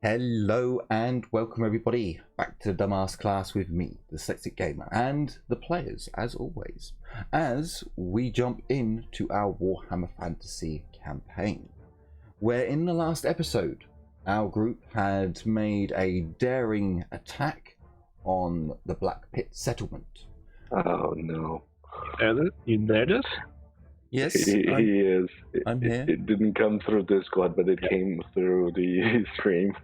Hello and welcome everybody back to the Dumbass class with me, the Dyslexic Gamer, and the players as always, as we jump into our Warhammer Fantasy campaign, where in the last episode our group had made a daring attack on the Black Pit settlement. Oh no. You there, this? Yes, He is. I'm here. It didn't come through Discord, but it came through the stream.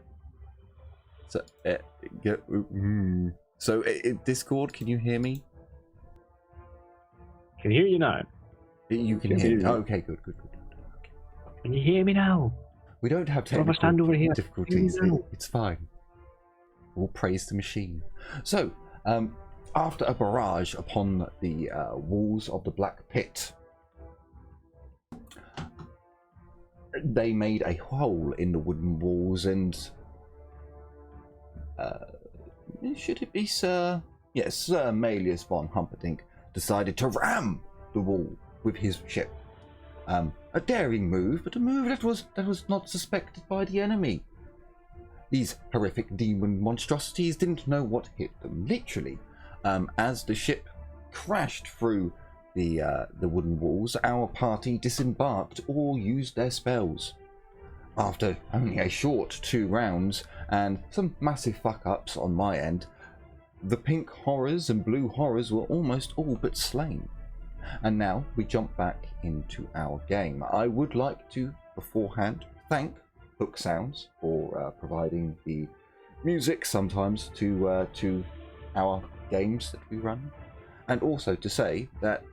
So, Discord, can you hear me? Can hear you now. You can hear me. Oh, okay, good. Okay. Can you hear me now? We don't have Well, if I stand over here, difficulties. you know. It's fine. All praise the machine. So, after a barrage upon the walls of the Black Pit, they made a hole in the wooden walls, and should it be Sir? Yes, Sir Malleus von Humperdinck decided to ram the wall with his ship. A daring move, but a move that was not suspected by the enemy. These horrific demon monstrosities didn't know what hit them, literally. As the ship crashed through the wooden walls, our party disembarked or used their spells. After only a short 2 rounds and some massive fuck-ups on my end, the pink horrors and blue horrors were almost all but slain. And now we jump back into our game. I would like to beforehand thank Hook Sounds for providing the music sometimes to our games that we run, and also to say that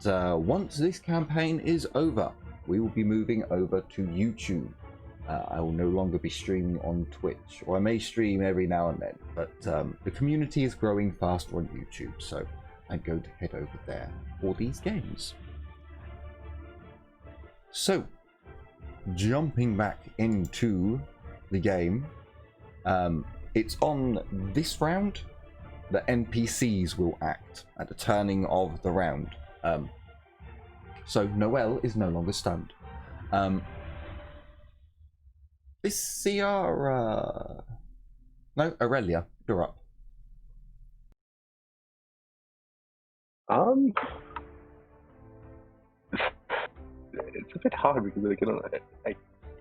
once this campaign is over, we will be moving over to YouTube. I will no longer be streaming on Twitch, or I may stream every now and then, but the community is growing faster on YouTube, so I'm going to head over there for these games. So, jumping back into the game, it's on this round. The NPCs will act at the turning of the round. So Noelle is no longer stunned. No, Aurelia, you're up. It's a bit hard because I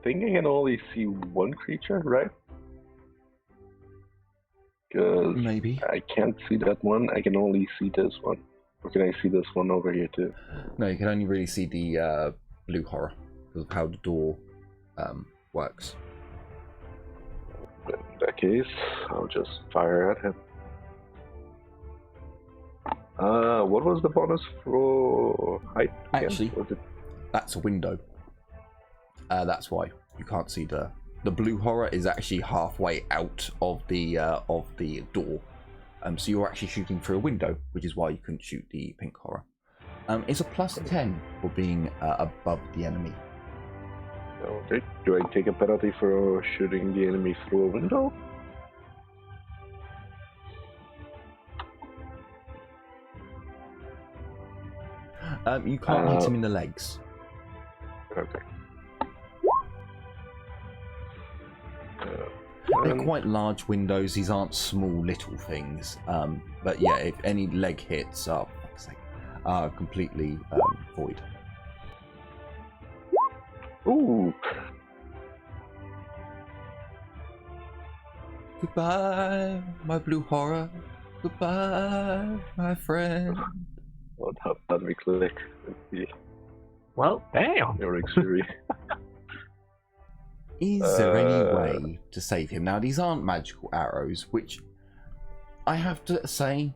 think I can only see one creature, right? Because Maybe. I can't see that one. I can only see this one. Or can I see this one over here too? No, you can only really see the blue horror because of how the door works. In that case, I'll just fire at him. What was the bonus for height again? Actually, Was it... that's a window. That's why you can't see the blue horror is actually halfway out of the door. So you're actually shooting through a window, which is why you couldn't shoot the pink horror. It's a +10 for being above the enemy. Okay. Do I take a penalty for shooting the enemy through a window? You can't hit him in the legs. Okay. They're quite large windows. These aren't small little things. But yeah, if any leg hits are, for fuck's sake, are completely void. Ooh. Goodbye, my blue horror. Goodbye, my friend. What happened? We click. Let's see. Well, damn. Your Xfury. Is there any way to save him? Now, these aren't magical arrows, which I have to say,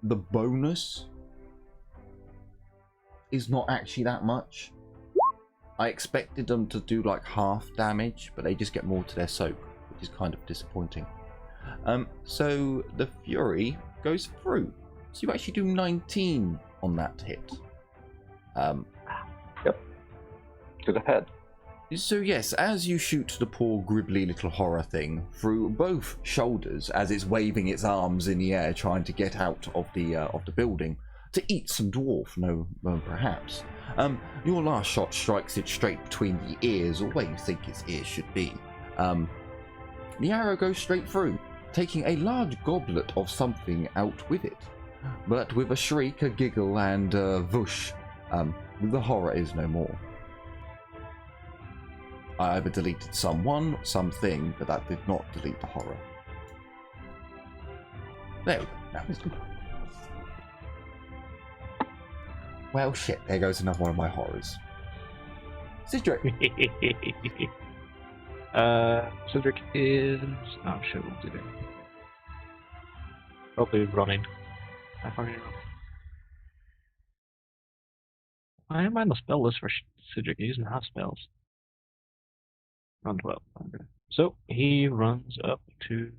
the bonus is not actually that much. I expected them to do like half damage, but they just get more to their soak, which is kind of disappointing. So the Fury goes through. So you actually do 19 on that hit. Yep. To the head. So yes, as you shoot the poor gribbly little horror thing through both shoulders as it's waving its arms in the air trying to get out of the building to eat some dwarf, no, well, perhaps. Your last shot strikes it straight between the ears, or where you think its ears should be. the arrow goes straight through, taking a large goblet of something out with it. But with a shriek, a giggle, and a whoosh, the horror is no more. I either deleted someone, something, but that did not delete the horror. There we go. Now it's good. Well, shit, there goes another one of my horrors. Cedric! Cedric is... Oh shit, what's he doing? Probably running. I fucking run. Why am I on the spell list for Cedric? He doesn't have spells. Run 12. Okay. So, he runs up to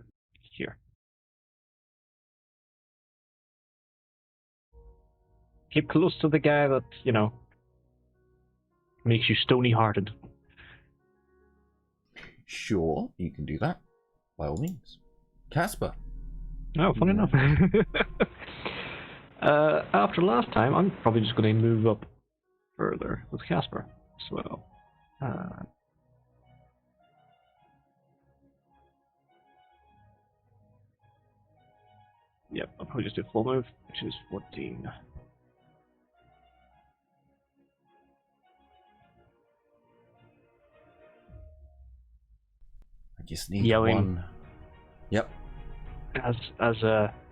here. Keep close to the guy that, you know, makes you stony-hearted. Sure, you can do that. By all means. Casper. Oh, funny enough. After last time, I'm probably just going to move up further with Casper as well. Yep, I'll probably just do full move, which is 14. I just need Yelling. one. Yep. As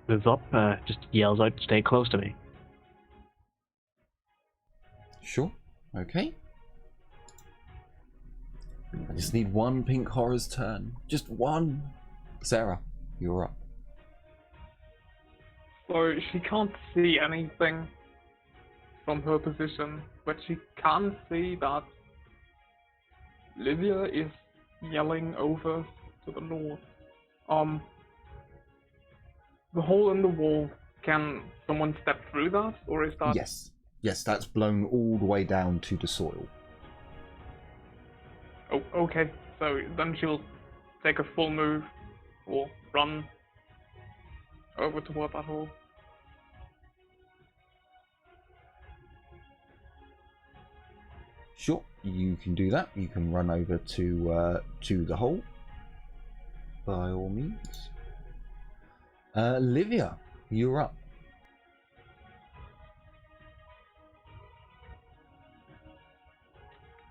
moves up, just yells out, "Stay close to me." Sure. Okay. I just need one pink horror's turn. Just one. Sarah, you're up. So she can't see anything from her position, but she can see that Livia is yelling over to the north. The hole in the wall, can someone step through that, or is that... Yes. Yes, that's blown all the way down to the soil. Oh, okay. So then she'll take a full move, or run over toward that hole. Sure, you can do that. You can run over to the hole. By all means. Livia, you're up.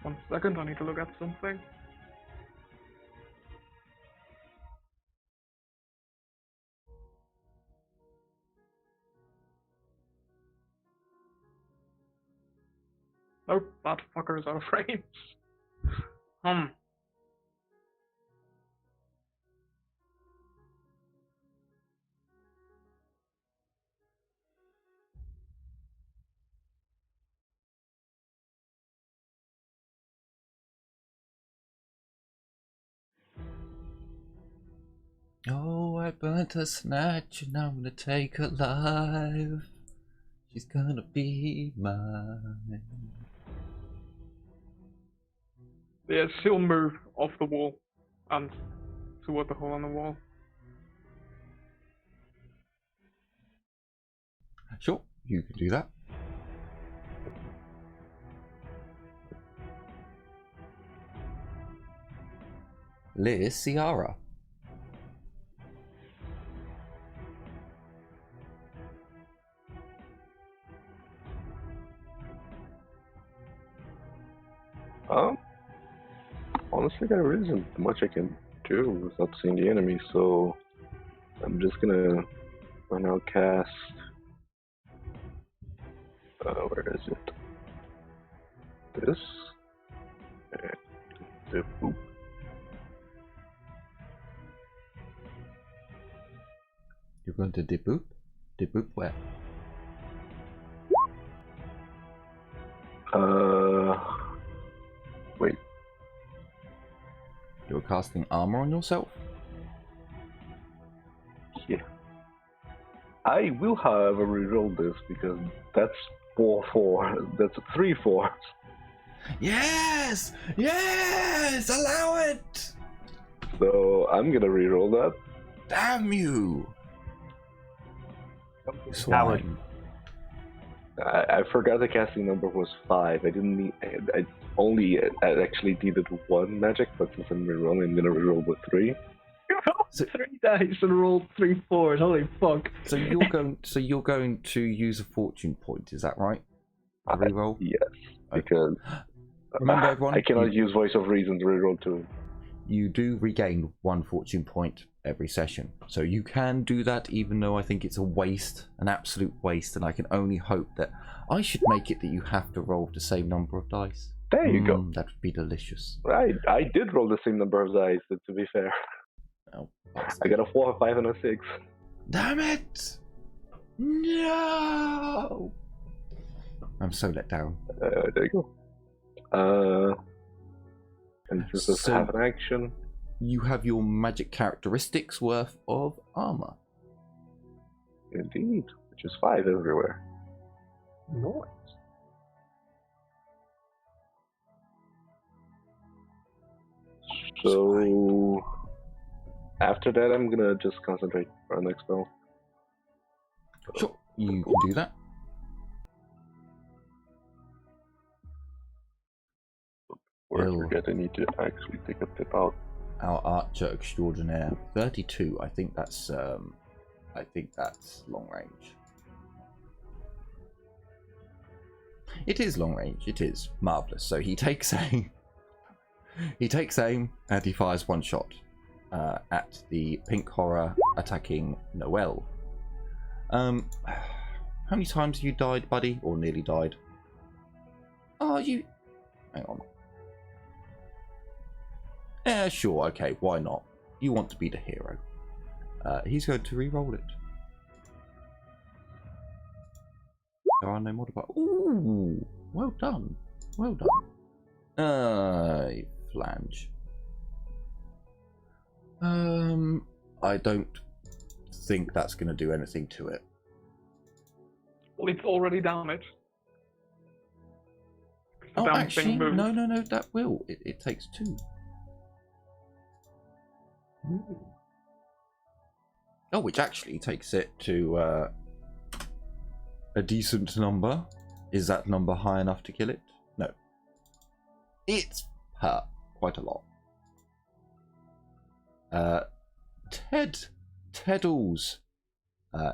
One second, I need to look at something. Nope, that fucker is out of frame. Oh, I burnt her snatch and I'm gonna take her alive. She's gonna be mine. Yeah, she'll move off the wall and toward the hole in the wall. Sure, you can do that. Liz Ciara. Honestly, there isn't much I can do without seeing the enemy, so I'm just gonna now cast. Where is it? This. And the boop. You're going to deboop? Deboop where? Wait. You're casting armor on yourself? Yeah. I will, however, reroll this because that's 4/4. That's 3/4. Yes! Yes! Allow it! So I'm gonna reroll that. Damn you! Coward. Swine. I forgot the casting number was 5. I didn't need. I actually needed 1 magic, but since I'm rerolling, I'm gonna reroll with 3. So- 3 dice and rolled 3 4s. Holy fuck. So you're going to use a fortune point, is that right? A reroll? Yes, because Remember, everyone, I cannot use Voice of Reason to reroll 2. you do regain 1 fortune point every session. So you can do that, even though I think it's a waste, an absolute waste, and I can only hope that I should make it that you have to roll the same number of dice. There you go. That would be delicious. I did roll the same number of dice, to be fair. Oh, I got a 4, a 5, and a 6. damn it! No! I'm so let down. There you go. And this does So- have an action. You have your magic characteristics worth of armor. Indeed, which is 5 everywhere. Nice. So after that, I'm gonna just concentrate for our next spell. Sure, you can do that. Or I Well- forget I need to actually take a tip out. Our archer extraordinaire, 32. I think that's long range. It is long range. It is marvelous. So he takes aim. He takes aim and he fires 1 shot at the pink horror attacking Noel. How many times have you died, buddy, or nearly died? Oh, you. Hang on. Yeah, sure, okay, why not? You want to be the hero. He's going to re-roll it. There are no modifiers. Ooh, well done. Well done. Flange. I don't think that's going to do anything to it. Well, it's already damaged. Oh, Damn actually, thing moved. no, that will. It takes 2. Oh, which actually takes it to a decent number. Is that number high enough to kill it? No. It's hurt quite a lot. Teddles.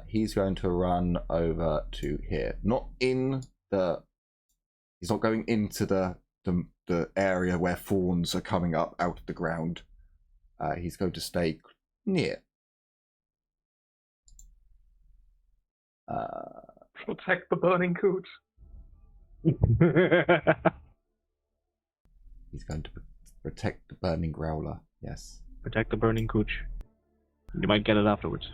He's going to run over to here. He's not going into the area where fawns are coming up out of the ground. He's going to stay near. Protect the burning coot. He's going to protect the burning growler. Yes. Protect the burning cooch. You might get it afterwards.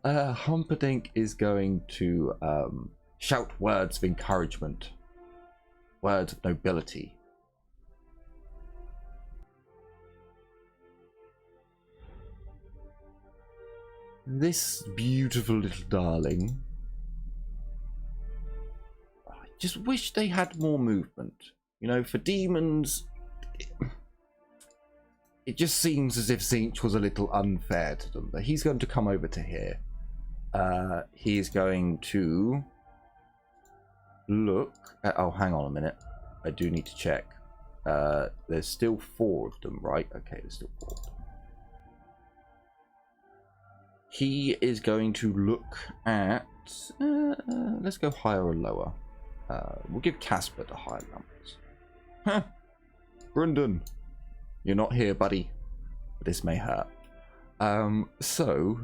Humperdinck is going to shout words of encouragement, words of nobility. This beautiful little darling. I just wish they had more movement. You know, for demons, it just seems as if S1.Ch was a little unfair to them. But he's going to come over to here. He's going to look at... Oh, hang on a minute. I do need to check. There's still 4 of them, right? Okay, there's still 4 of them. He is going to look at... let's go higher or lower. We'll give Casper the higher numbers. Huh. Brendan, you're not here, buddy. This may hurt. So...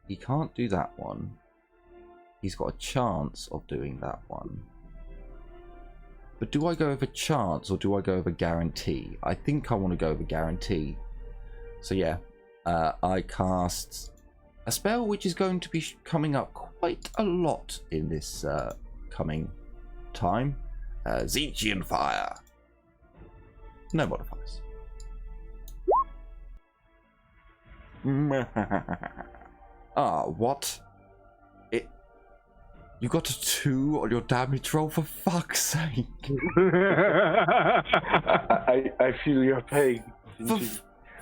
he can't do that one. He's got a chance of doing that one. But do I go over chance or do I go over guarantee? I think I want to go over guarantee. So yeah, I cast a spell which is going to be coming up quite a lot in this coming time. Zinchian Fire. No modifiers. Ah, what? You got a 2 on your damage roll, for fuck's sake. I feel your pain.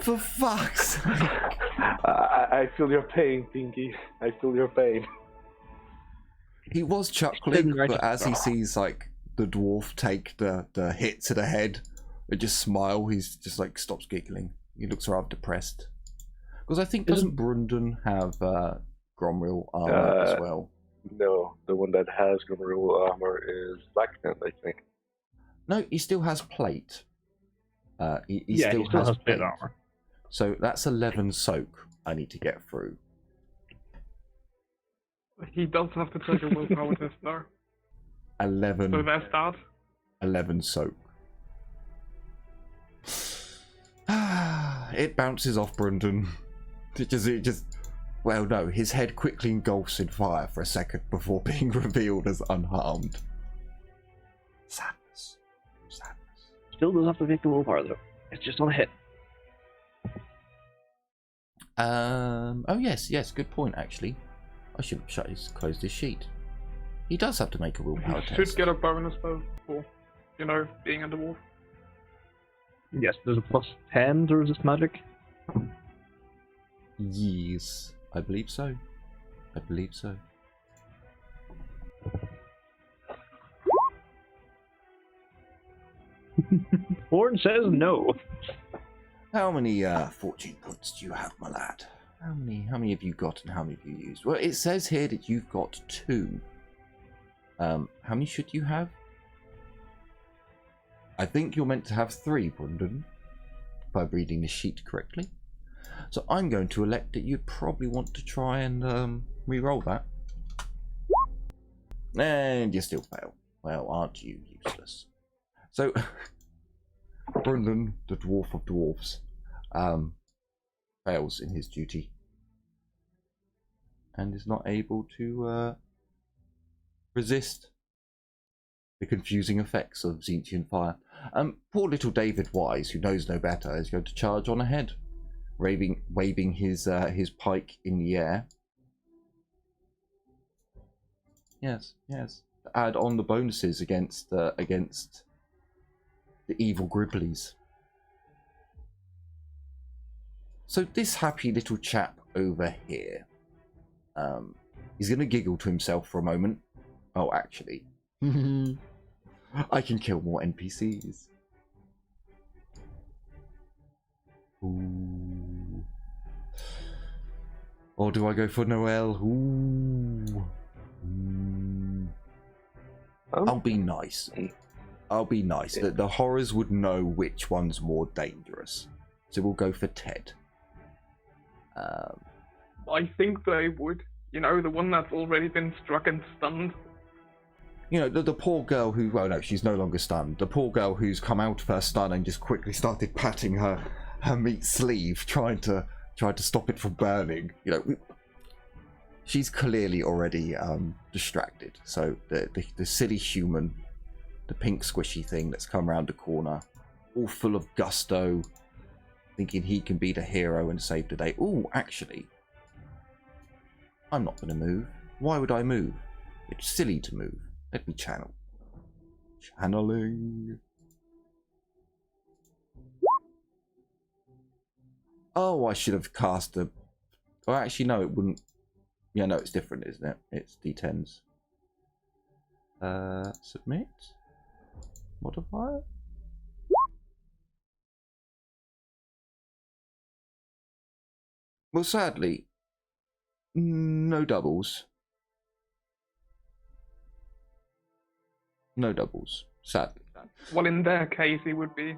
For fuck's sake. I feel your pain, Pinky. I feel your pain. He was chuckling, Didn't but as he sees like the dwarf take the hit to the head and just smile. He's just like stops giggling. He looks rather depressed. Because I think doesn't Brunden have Gromril armor as well? No, the one that has Gromril armor is Blacknet, I think. No, he still has plate. He still has plate armor. So that's 11 soak I need to get through. He does have to take a willpower test though. 11. So there's that. 11 soak. It bounces off Brunden. It just. Well, no, his head quickly engulfs in fire for a second before being revealed as unharmed. Sadness. Still does have to make the willpower though. It's just on a hit. Oh yes, good point actually. I should have closed his sheet. He does have to make a willpower He test. should get a bonus though for, being a dwarf. Yes, there's a +10 to resist magic. Yes, I believe so. Horn says no. How many fortune points do you have, my lad? How many have you got and how many have you used? Well, it says here that you've got 2. How many should you have? I think you're meant to have 3, Brunden, if I'm reading the sheet correctly. So I'm going to elect that you'd probably want to try and re-roll that. And you still fail. Well, aren't you useless? So, Brunden, the dwarf of dwarves, fails in his duty. And is not able to resist the confusing effects of Zintian fire. Poor little David Wise, who knows no better, is going to charge on ahead, waving his pike in the air. Yes. To add on the bonuses against the evil Gribblies. So this happy little chap over here, he's going to giggle to himself for a moment. Oh, actually, I can kill more NPCs. Ooh. Or do I go for Noel? Ooh. I'll be nice. The horrors would know which one's more dangerous. So we'll go for Ted. I think they would. The one that's already been struck and stunned. The poor girl who, well no, she's no longer stunned. The poor girl who's come out of her stun and just quickly started patting her meat sleeve, trying to stop it from burning. She's clearly already distracted. So the silly human, the pink squishy thing that's come around the corner, all full of gusto, thinking he can be the hero and save the day. Oh, actually, I'm not going to move. Why would I move? It's silly to move. Let me channel. Channeling. Oh, I should have cast a... Oh, actually, no, it wouldn't... Yeah, no, it's different, isn't it? It's D10s. Submit. Modifier. Well, sadly, no doubles. No doubles, sadly. Well, in their case, it would be,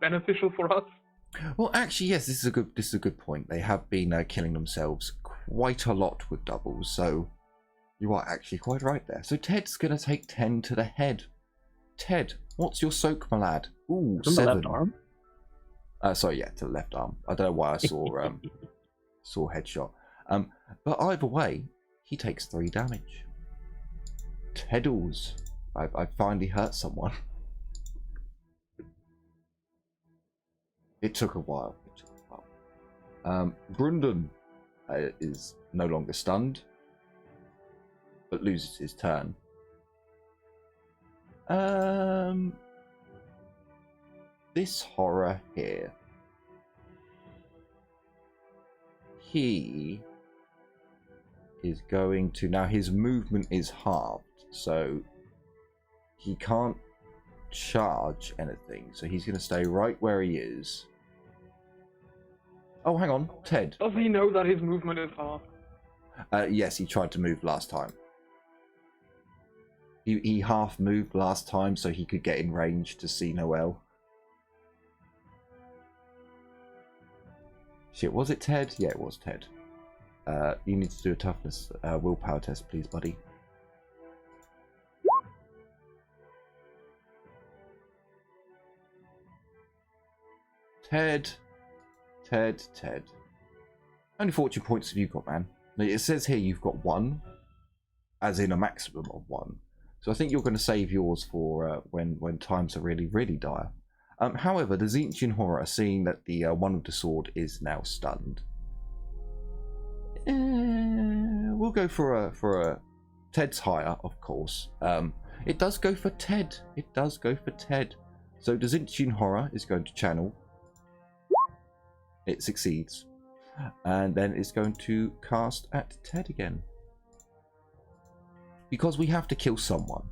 beneficial for us. Well, actually, yes, this is a good point. They have been killing themselves quite a lot with doubles, so you are actually quite right there. So Ted's going to take 10 to the head. Ted, what's your soak, my lad? Ooh, From 7. the left arm? Sorry, yeah, to the left arm. I don't know why I saw headshot. But either way, he takes 3 damage. Teddles. I finally hurt someone. It took a while. Brunden is no longer stunned, but loses his turn. This horror here. He is going to... Now his movement is halved, so he can't charge anything, so he's going to stay right where he is. Oh, hang on, Ted. Does he know that his movement is half? Yes, he tried to move last time. He half moved last time so he could get in range to see Noel. Shit, was it Ted? Yeah, it was Ted. You need to do a toughness willpower test, please, buddy. Ted. How many fortune points have you got, man? It says here you've got 1, as in a maximum of 1. So I think you're going to save yours for when times are really, really dire. However, the Tzeentchian Horror are seeing that the one with the sword is now stunned. We'll go for a Ted's higher, of course. It does go for Ted. So the Tzeentchian Horror is going to channel. It succeeds. And then it's going to cast at Ted again. Because we have to kill someone.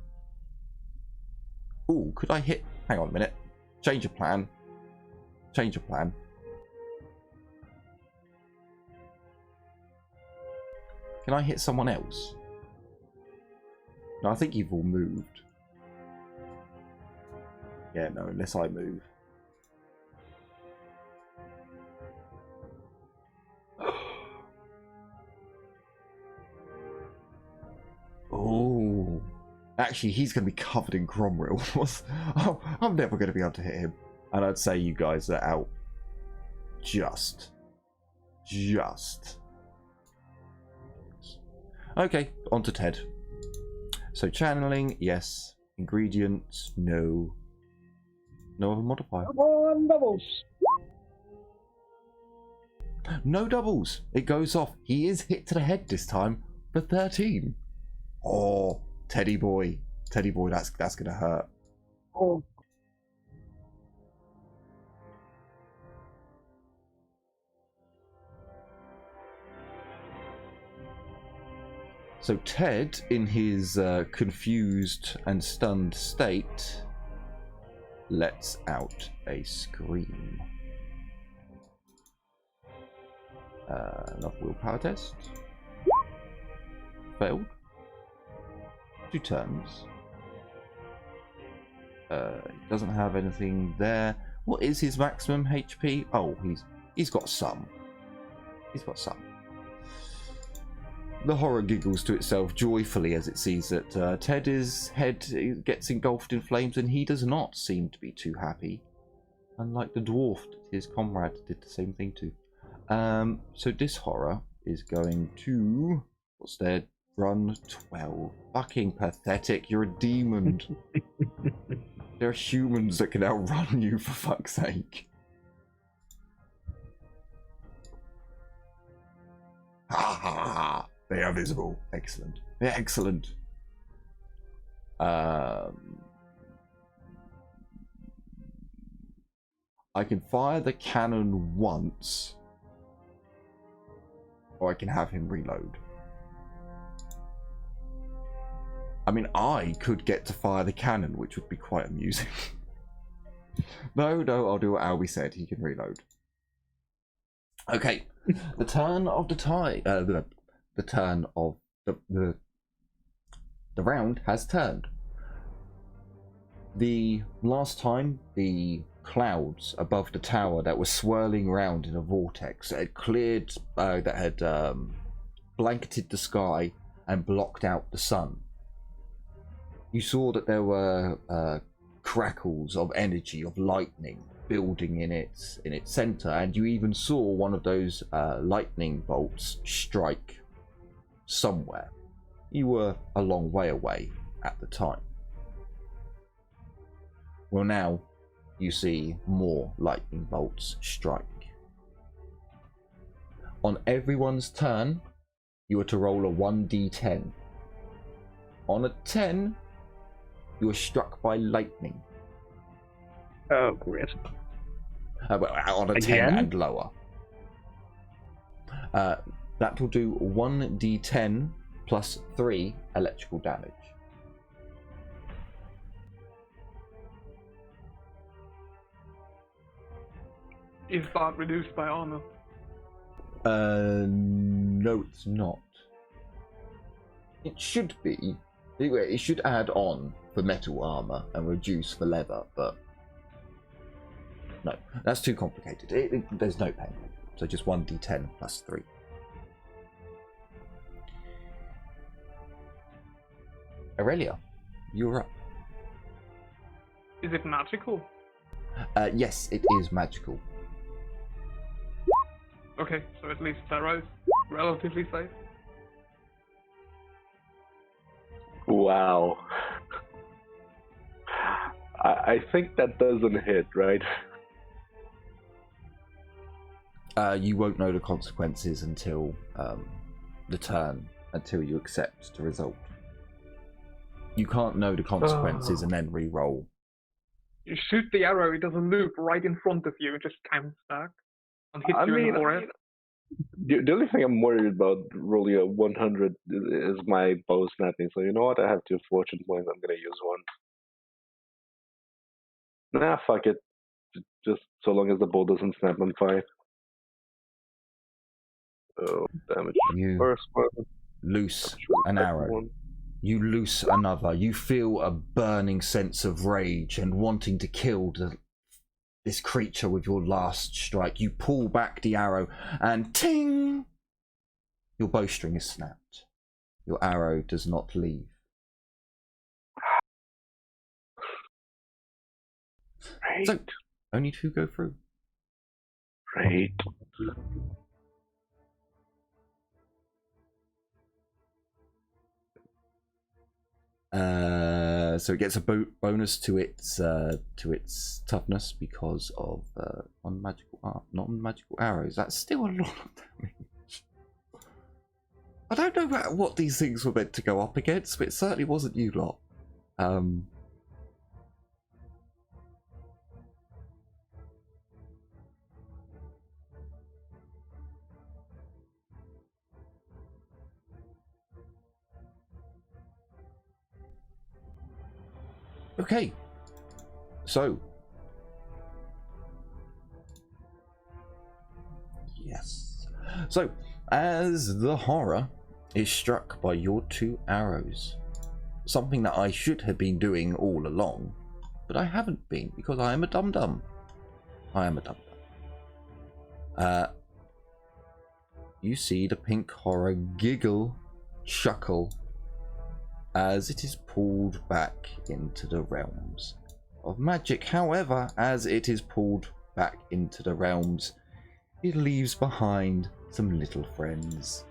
Ooh, could I hit... Hang on a minute. Change of plan. Can I hit someone else? No, I think you've all moved. Yeah, no, unless I move. Oh, actually, he's going to be covered in Cromwell. Oh, I'm never going to be able to hit him. And I'd say you guys are out. Just. Okay, on to Ted. So channeling, yes. Ingredients, no. No other modifier. Come on, doubles. No doubles. It goes off. He is hit to the head this time for 13. Oh, Teddy boy, that's gonna hurt. Oh. So Ted, in his confused and stunned state, lets out a scream. Another willpower test. Failed. 2 turns. He doesn't have anything there. What is his maximum HP? Oh, he's got some. The horror giggles to itself joyfully as it sees that Ted's head gets engulfed in flames, and he does not seem to be too happy. Unlike the dwarf that his comrade did the same thing to. So this horror is going to... What's their run? 12. Fucking pathetic. You're a demon. There are humans that can outrun you, for fuck's sake. Ha ha ha. They are visible. Excellent. Excellent. I can fire the cannon once, or I can have him reload. I mean, I could get to fire the cannon, which would be quite amusing. No, I'll do what Albie said. He can reload. Okay, the turn of the tie. The turn of the round has turned. The last time, the clouds above the tower that were swirling around in a vortex had cleared, that had blanketed the sky and blocked out the sun. You saw that there were crackles of energy, of lightning building in its center, and you even saw one of those lightning bolts strike somewhere. You were a long way away at the time. Well, now you see more lightning bolts strike. On everyone's turn, you are to roll a 1d10. On a 10, you are struck by lightning. Oh, great. On a Again? 10 and lower. That will do 1d10 plus 3 electrical damage. Is that reduced by armor? No, it's not. It should be. It should add on for metal armor and reduce for leather, but no, that's too complicated. There's no pain. So just 1d10 plus 3. Aurelia, you're up. Is it magical? Yes, it is magical. Okay, so at least Sarah is relatively safe. Wow. I think that doesn't hit, right? You won't know the consequences until the turn, until you accept the result. You can't know the consequences and then re-roll. You shoot the arrow, it does a loop right in front of you and just counts back and hits you in the forehead. The only thing I'm worried about rolling a 100 is my bow snapping. So you know what? I have 2 fortune points. I'm gonna use one. Nah, fuck it. Just so long as the bow doesn't snap, I'm fine. Oh, damage. You First one. loose an arrow. One. You loose another. You feel a burning sense of rage and wanting to kill this creature with your last strike. You pull back the arrow and ting! Your bowstring is snapped. Your arrow does not leave. Right. So, only 2 go through. Right. So it gets a bonus to its toughness because of non-magical arrows. That's still a lot of damage. I don't know what these things were meant to go up against, but it certainly wasn't you lot. Okay, so yes, so as the horror is struck by your 2 arrows, something that I should have been doing all along, but I haven't been because I am a dum-dum. I am a dum-dum. You see the pink horror giggle, chuckle, as it is pulled back into the realms of magic. However, as it is pulled back into the realms, it leaves behind some little friends.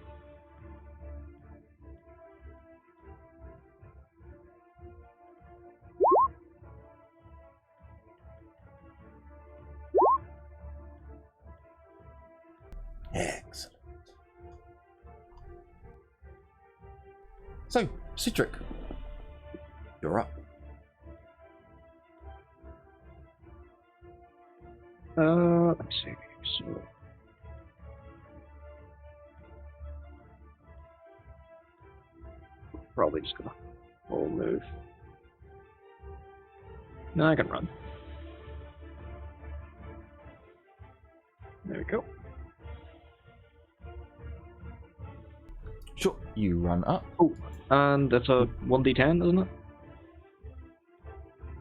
Excellent. So, Cedric, you're up. Let's see. So, probably just gonna full move. No, I can run. There we go. Sure, you run up. Oh, and that's a 1d10, isn't it?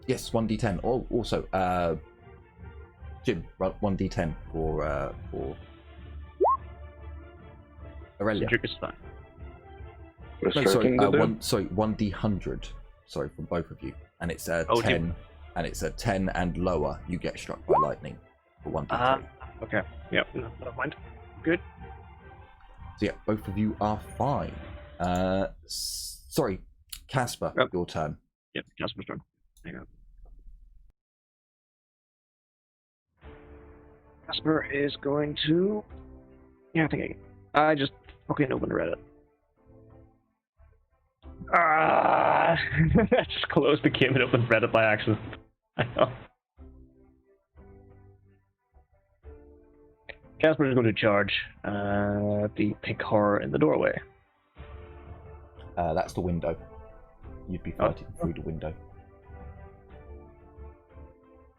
Yes, 1d10. Oh, also, Jim, 1d10 for Aurelia. Cedric is fine. We're No, sorry, striking 1d100. Sorry, from both of you, and it's a Oh, 10, Jim. and it's a 10 and lower. You get struck by lightning for 1d3. Okay. Yep. No, never mind. Good. So yeah, both of you are fine. Sorry, Casper, Yep. your turn. Yep. Jasper's turn. Hang on. Jasper is going to. Yeah, I think I just fucking opened Reddit. I just closed the game and opened Reddit by accident. I know. Casper is going to charge the pink horror in the doorway. That's the window. You'd be fighting through the window.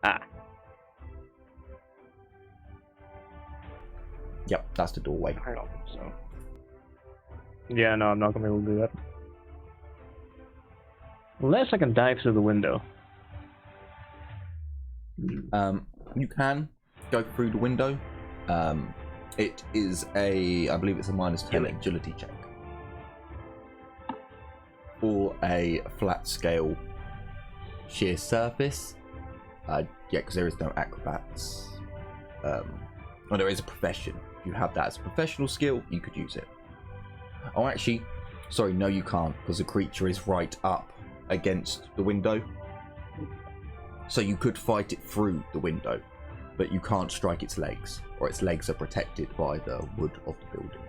Ah. Yep, that's the doorway. High up, so. Yeah, no, I'm not gonna be able to do that. Unless I can dive through the window. You can go through the window. It is I believe it's a -10 agility check. Or a flat scale sheer surface. Yeah, because there is no acrobats. Well, there is a profession. If you have that as a professional skill, you could use it. Oh, actually, sorry, no, you can't, because the creature is right up against the window. So you could fight it through the window, but you can't strike its legs, or its legs are protected by the wood of the building.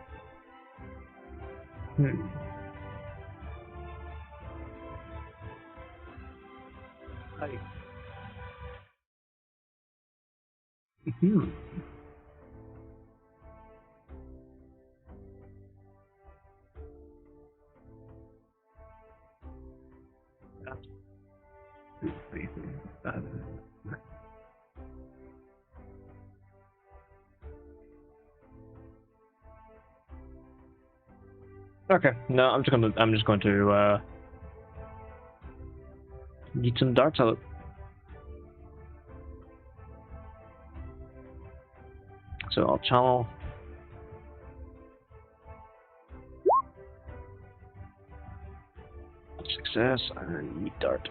Okay, no, I'm just going to get some darts out. So I'll channel. Success and meat dart.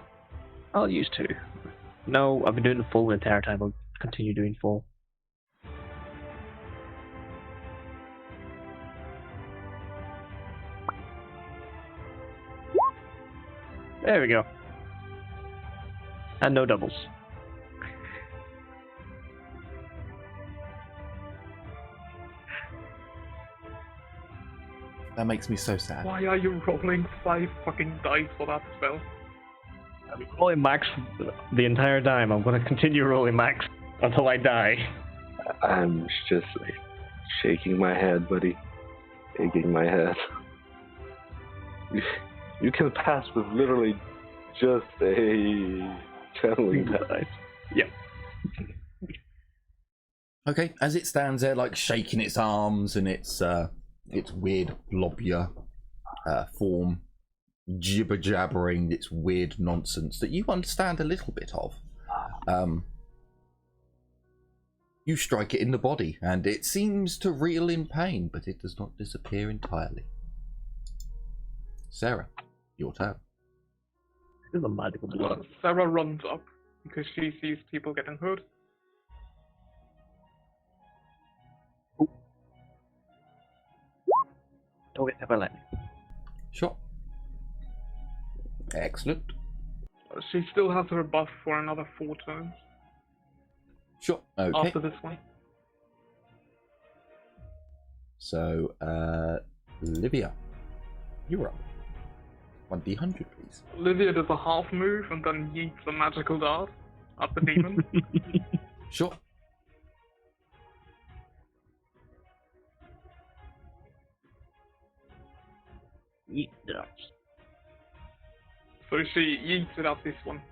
I'll use 2. No, I've been doing the full the entire time. I'll continue doing full. There we go. And no doubles. That makes me so sad. Why are you rolling 5 fucking dice for that spell? I've been rolling max the entire time. I'm going to continue rolling max until I die. I'm just like, shaking my head, buddy. Shaking my head. You can pass with literally just a channeling dice. Yep. Okay, as it stands there, like shaking its arms and its weird blobbier form, jibber jabbering its weird nonsense that you understand a little bit of. You strike it in the body, and it seems to reel in pain, but it does not disappear entirely. Sarah, your turn. This is a magical blood. Sarah runs up because she sees people getting hurt. Don't get hit by lightning. Sure. Excellent. She still has her buff for another 4 turns Sure. Okay. after this one. So, Livia, you're up. 1d100, please. Olivia does a half move and then yeets a magical dart at the demon. Sure. Eat darts. So she yeets it at this one.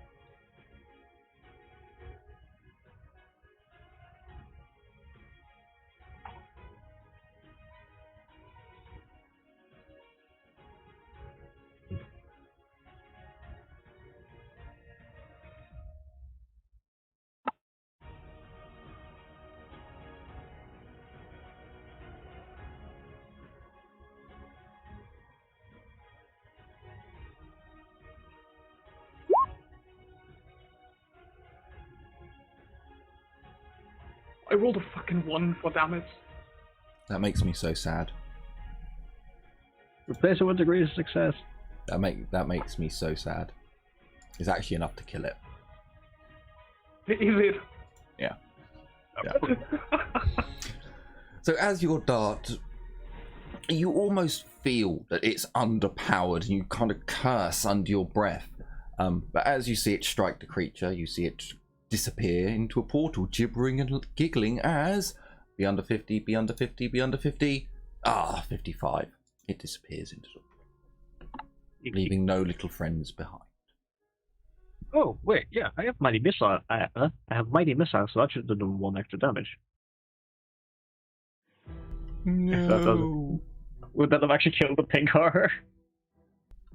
I rolled a fucking 1 for damage. That makes me so sad. Replace it with degree of success. That makes me so sad. It's actually enough to kill it. Is it? Yeah. Yeah. So as your dart, you almost feel that it's underpowered and you kind of curse under your breath. But as you see it strike the creature, you see it disappear into a portal, gibbering and giggling as be under 50, be under 50, be under 50. 55. It disappears into the leaving no little friends behind. Oh wait, yeah, I have mighty missile. I have mighty missile, so that should have done 1 extra damage. No. Would that have actually killed the pink horror?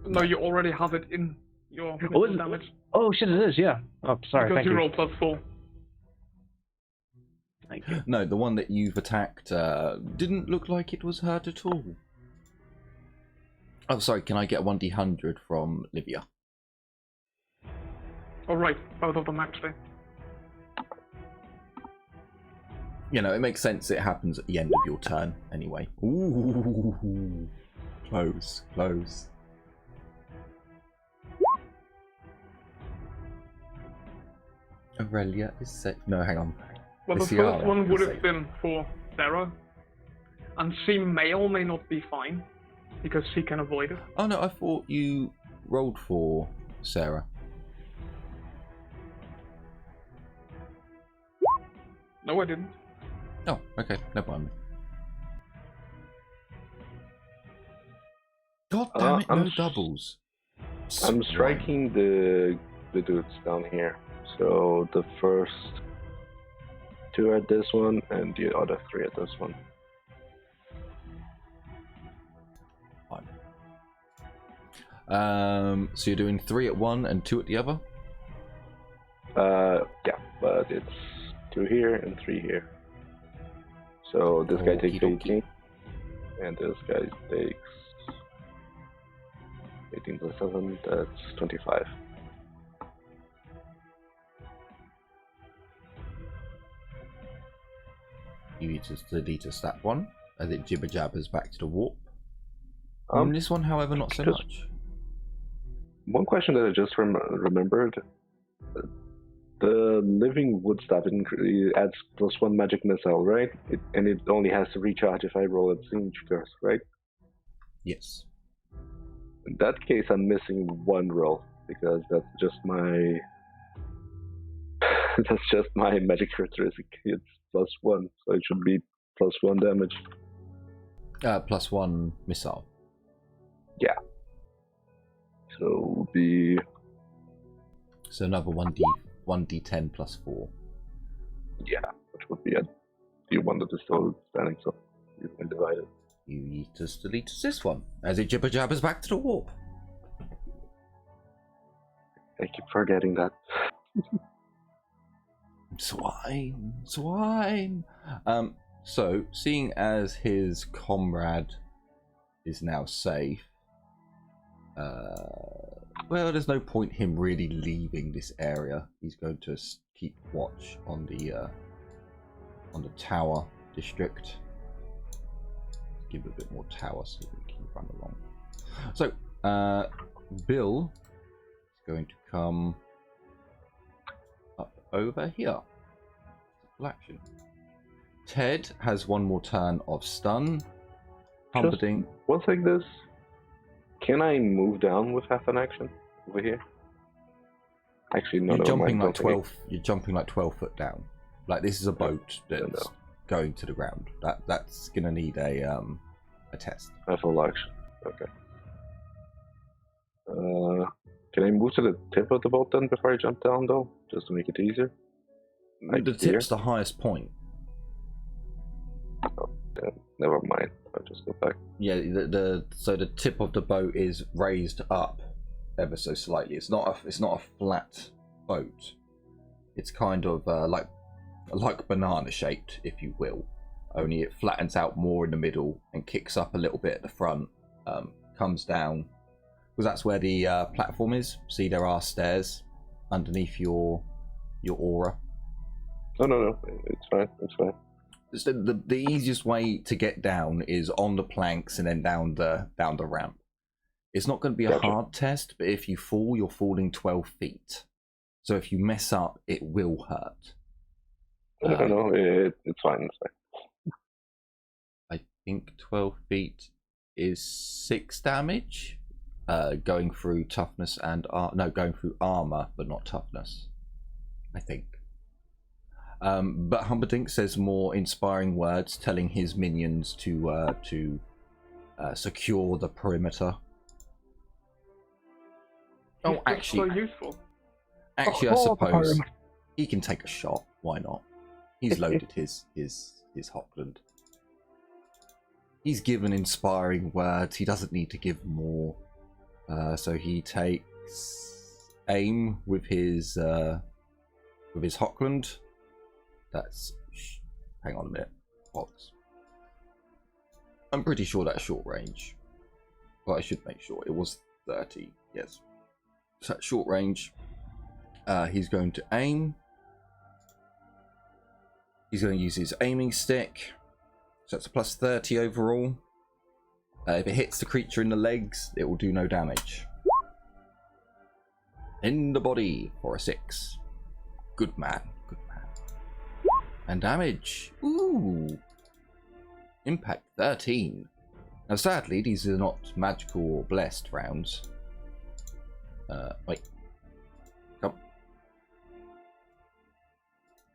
No, you already have it in your Oh, is missile it? damage. Oh shit, it is, yeah. Oh, sorry, Because thank you you. roll +4. Thank you. No, the one that you've attacked didn't look like it was hurt at all. Oh, sorry, can I get 1d100 from Livia? Alright, both of them actually. You know, it makes sense it happens at the end of your turn, anyway. Ooh, close, close. Aurelia is safe. No, hang on. Well, the Ciara first one is would have safe. been for Sarah. And she may or may not be fine, because she can avoid it. Oh no, I thought you rolled for Sarah. No, I didn't. Oh, okay, never mind. God damn it, no doubles. I'm Swine. striking the dudes down here. So the first 2 at this one, and the other 3 at this one. Fine. So you're doing 3 at one and 2 at the other? Yeah, but it's 2 here and 3 here. So this guy takes Okie dokie. 18, and this guy takes 18 plus 7, that's 25. You need to delete a stat one as it jibber jabbers back to the warp. This one, however, not so just- much. One question that I just remembered. The living wood staff it adds +1 magic missile, right? And it only has to recharge if I roll at siege curse, right? Yes. In that case, I'm missing 1 roll because that's just my magic characteristic. It's +1, so it should be +1 damage. +1 missile. Yeah. So it would be So another 1d10 plus 4. yeah, which would be the one that is still standing. So you can divide it. You need to delete this one as it jibber jabbers back to the warp. I keep forgetting that. Swine, swine. So seeing as his comrade is now safe, well, there's no point him really leaving this area. He's going to keep watch on the tower district. Give it a bit more tower so we can run along. So, Bill is going to come up over here. Full action. Ted has 1 more turn of stun. Humperdinck. One like this. Can I move down with half an action over here? Actually, no. You're never jumping mind, like don't think 12. You're jumping like 12 foot down. Like this is a boat that's no. going to the ground. That's gonna need a test. I have full action. Okay. Can I move to the tip of the boat then before I jump down though, just to make it easier? Like The here? tip's the highest point. Then never mind. I'll just go back. Yeah, so the tip of the boat is raised up ever so slightly. It's not a flat boat. It's kind of like banana shaped, if you will. Only it flattens out more in the middle and kicks up a little bit at the front. Comes down because that's where the platform is. See, there are stairs underneath your aura. No. It's fine. It's fine. So the easiest way to get down is on the planks and then down the ramp. It's not going to be a Gotcha. hard test, but if you fall, you're falling 12 feet. So if you mess up, it will hurt. No. It's fine. It's fine. I think 12 feet is 6 damage. Going through toughness and going through armor, but not toughness. I think. But Humperdinck says more inspiring words, telling his minions to secure the perimeter. Oh, That's actually, so useful. I suppose he can take a shot. Why not? He's loaded his Hockland. he's given inspiring words. He doesn't need to give more. So he takes aim with his Hockland. That's, hang on a minute, box. I'm pretty sure that's short range. Well, I should make sure it was 30. Yes. So at short range, he's going to aim. He's going to use his aiming stick. So that's a plus 30 overall. If it hits the creature in the legs, it will do no damage. In the body for a 6. Good man. Good man. And damage. Ooh. Impact 13. Now sadly, these are not magical or blessed rounds. Wait. Come.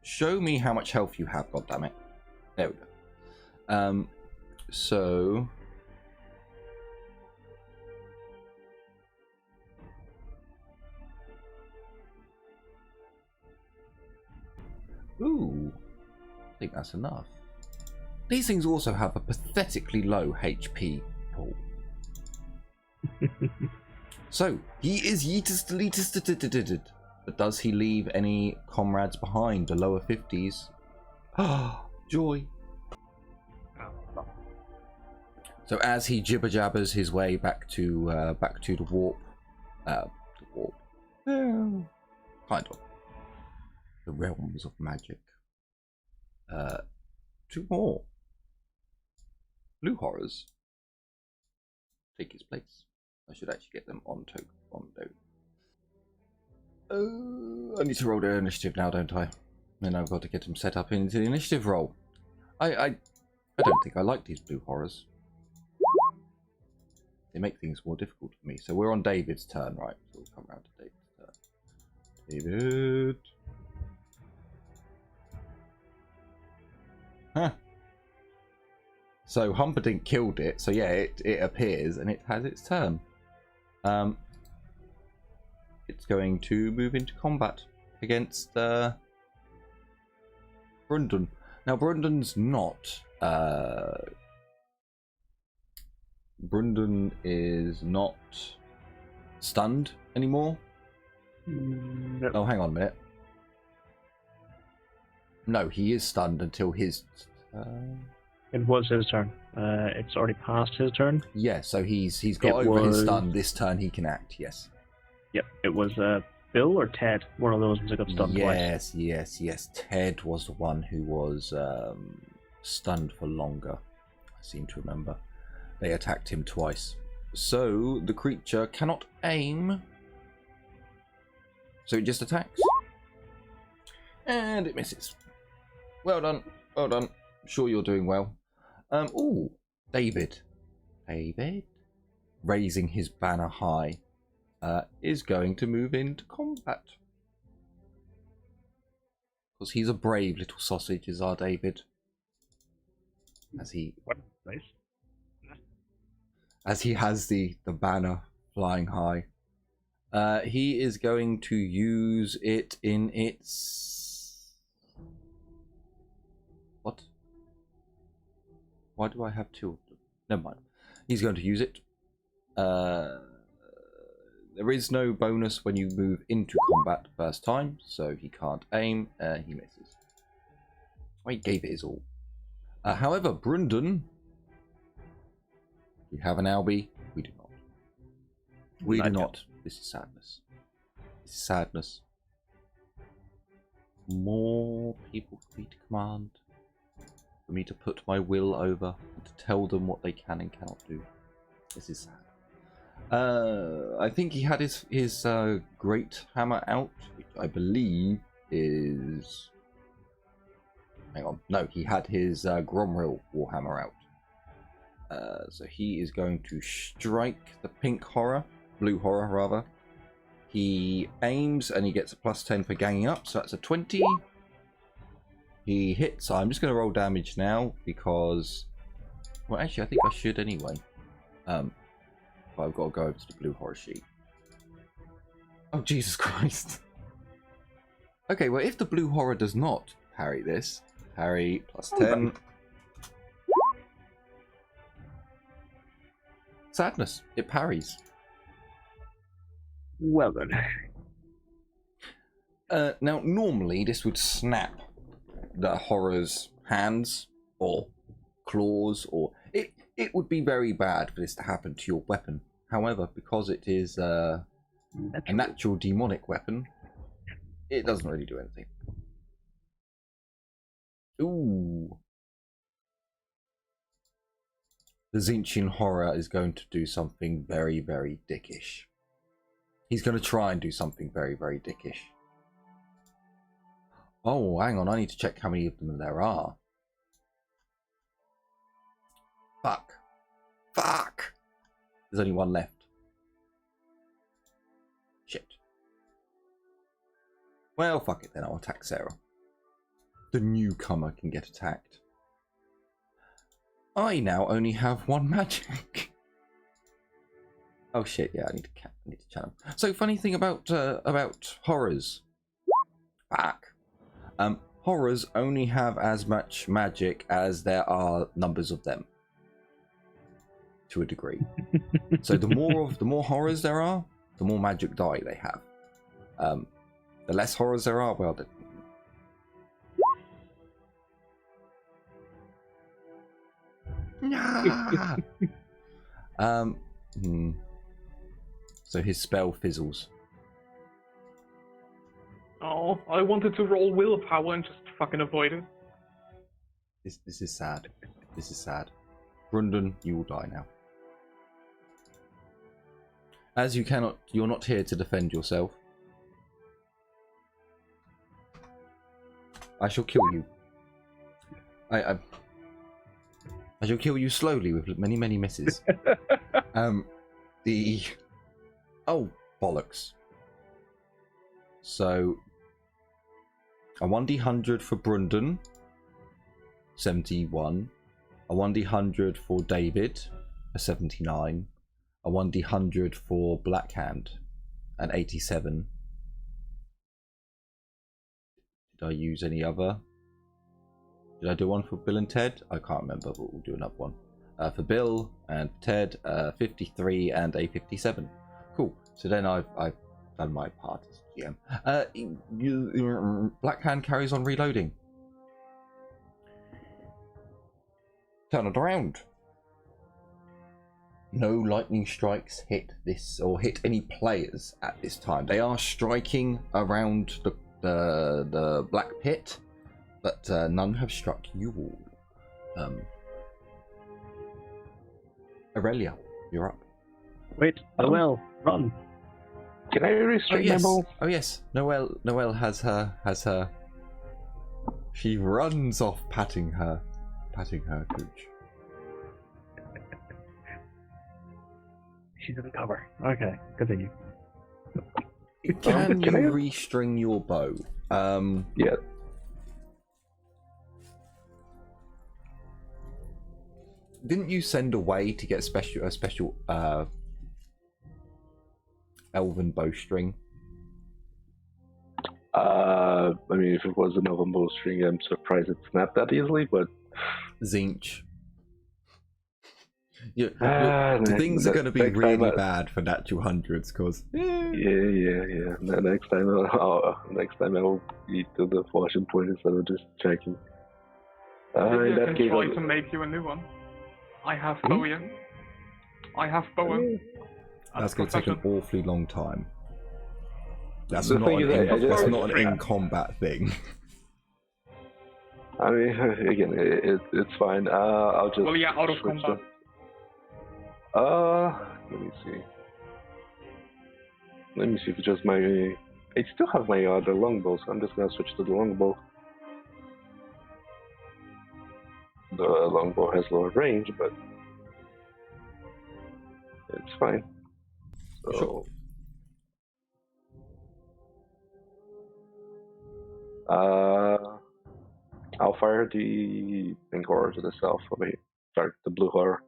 Show me how much health you have, goddammit. There we go. So... Ooh. I think that's enough. These things also have a pathetically low HP pool. So, he is yeetus. But does he leave any comrades behind? The lower 50s? Ah, joy. So as he jibber jabbers his way back to the warp, kind of the realms of magic. 2 more blue horrors take his place. I should actually get them on note. I need to roll their initiative now, don't I? Then I've got to get them set up into the initiative roll. I don't think I like these blue horrors. They make things more difficult for me. So we're on David's turn, right? So we'll come around to David's turn. David. Huh. So Humperdinck killed it. So yeah, it appears and it has its turn. It's going to move into combat against Brundon. Now Brundon's not. Brundon is not stunned anymore. Nope. Oh, hang on a minute. No, he is stunned until his. It was his turn. It's already past his turn. Yeah, so he's got over his stun. This turn he can act. Yes. Yep, it was Bill or Ted. One of those ones that got stunned twice. Yes. Ted was the one who was stunned for longer. I seem to remember. They attacked him twice. So the creature cannot aim. So it just attacks. And it misses. Well done. Well done. I'm sure you're doing well. Ooh, David. Raising his banner high. Is going to move into combat. Because he's a brave little sausage, is our David. As he has the banner flying high. He is going to use it in its... What? Why do I have 2 of them? Never mind. He's going to use it. There is no bonus when you move into combat first time, so he can't aim. He misses. He gave it his all. However, Brundon, we have an Albie. We do not. We do not. This is sadness. This is sadness. More people for me to command. For me to put my will over and to tell them what they can and cannot do. This is sad. I think he had his great hammer out, which I believe is... Hang on. No, he had his Gromril Warhammer out. So he is going to strike the blue horror rather. He aims and he gets a +10 for ganging up, so that's a 20. He hits. I'm just going to roll damage now because... Well, actually, I think I should anyway. But I've got to go over to the blue horror sheet. Oh, Jesus Christ. Okay, well, if the blue horror does not parry this, parry +10. Sadness. It parries. Well then. Now, normally this would snap the horror's hands or claws, or it would be very bad for this to happen to your weapon. However, because it is a natural demonic weapon, it doesn't really do anything. Ooh. The Zinchian horror is going to do something very, very dickish. He's going to try and do something very, very dickish. Oh, hang on. I need to check how many of them there are. Fuck. Fuck. There's only one left. Shit. Well, fuck it then. I'll attack Sarah. The newcomer can get attacked. I now only have one magic. Oh shit! Yeah, I need to channel. So funny thing about horrors. Fuck. Horrors only have as much magic as there are numbers of them. To a degree. So the more horrors there are, the more magic die they have. The less horrors there are, well. So his spell fizzles. Oh, I wanted to roll willpower and just fucking avoid it. This is sad. This is sad. Brundon, you will die now. As you're not here to defend yourself. I shall kill you. I shall kill you slowly with many, many misses. Oh, bollocks. So, a 1d100 for Brundon, 71. A 1d100 for David, a 79. A 1d100 for Blackhand, an 87. Did I use any other? Did I do one for Bill and Ted? I can't remember, but we'll do another one. For Bill and Ted, 53 and a 57. Cool. So then I've done my part as GM. Blackhand carries on reloading. Turn it around. No lightning strikes hit this or hit any players at this time. They are striking around the black pit, but none have struck you all. Aurelia, you're up. Wait, Noel, run! Can I restrain my bow? Oh yes, Noelle has her. She runs off patting her cooch. She's in cover. Okay, continue. Can you restring your bow? Yeah. Didn't you send away to get a special elven bowstring? I mean, if it was an elven bowstring, I'm surprised it snapped that easily, but... Zinch. Things are going to be really bad for natural hundreds, cause yeah. Next time I'll eat to the fortune point instead of just checking. In that case, try to make you a new one. I have Bowen. I have Bowen. That's going to take an awfully long time. That's The not thing an is, an in-combat thing. I mean, again, it's fine. I'll just. Well, yeah, out of combat. Let me see. Let me see if it's just my. I still have my other longbow, so I'm just gonna switch to the longbow. The longbow has lower range, but it's fine. So. Sure. I'll fire the pink horror to the south of me. Sorry, the blue horror.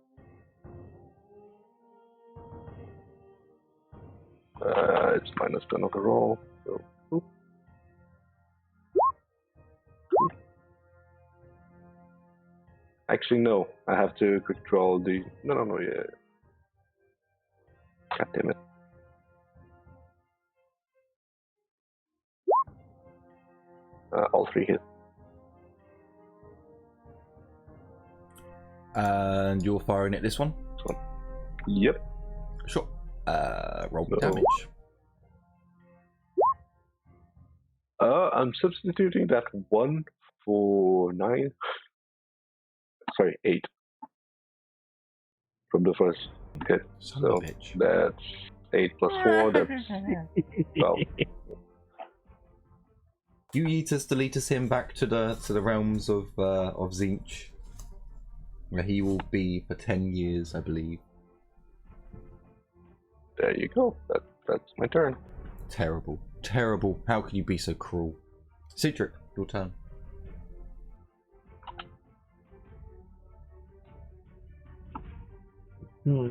It's -10 of the roll. So, oop. Actually, no. I have to quick draw the. No, yeah. God damn it. All 3 hit. And you're firing at this one? Yep. Sure. Roll No. damage. I'm substituting that 1 for 9. Sorry, 8. From the first hit. Son So of a bitch. that's 8 plus 4, that's 12. You deletus him back to the realms of Zinch, where he will be for 10 years, I believe. There you go. That's my turn. Terrible. Terrible. How can you be so cruel? Cedric, your turn. So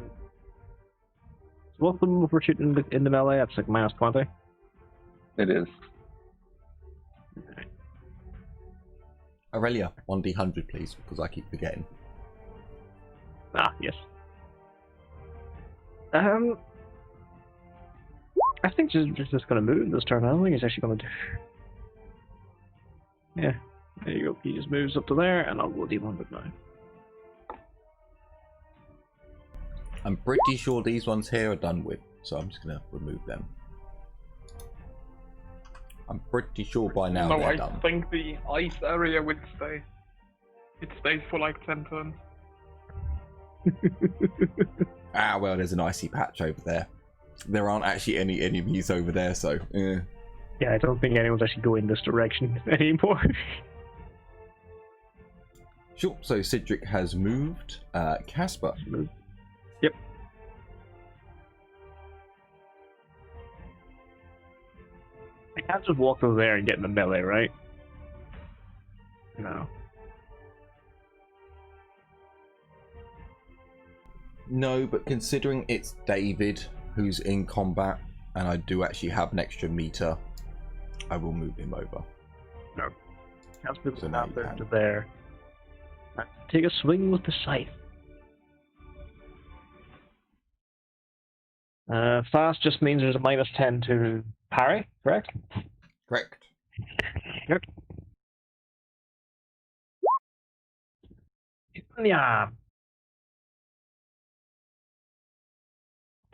what's the move we're shooting in the melee? That's like minus 20. It is. Aurelia, 1d100 please, because I keep forgetting. Ah, yes. I think she's just going to move this turn. I don't think he's actually going to do... Yeah, there you go. He just moves up to there, and I'll go D100 now. I'm pretty sure these ones here are done with, so I'm just going to remove them. I'm pretty sure by now No, they're I done. think the ice area would stay. It stays for like 10 turns. Ah, well, there's an icy patch over there. There aren't actually any enemies over there, so... Yeah, I don't think anyone's actually going this direction anymore. Sure, so Cedric has moved. Casper. Yep. I can't just walk over there and get in the melee, right? No. No, but considering it's David who's in combat, and I do actually have an extra meter, I will move him over. No. Casper's So now not you there can. to there. Take a swing with the scythe. Fast just means there's a minus 10 to parry, correct? Correct. Yep. Yeah.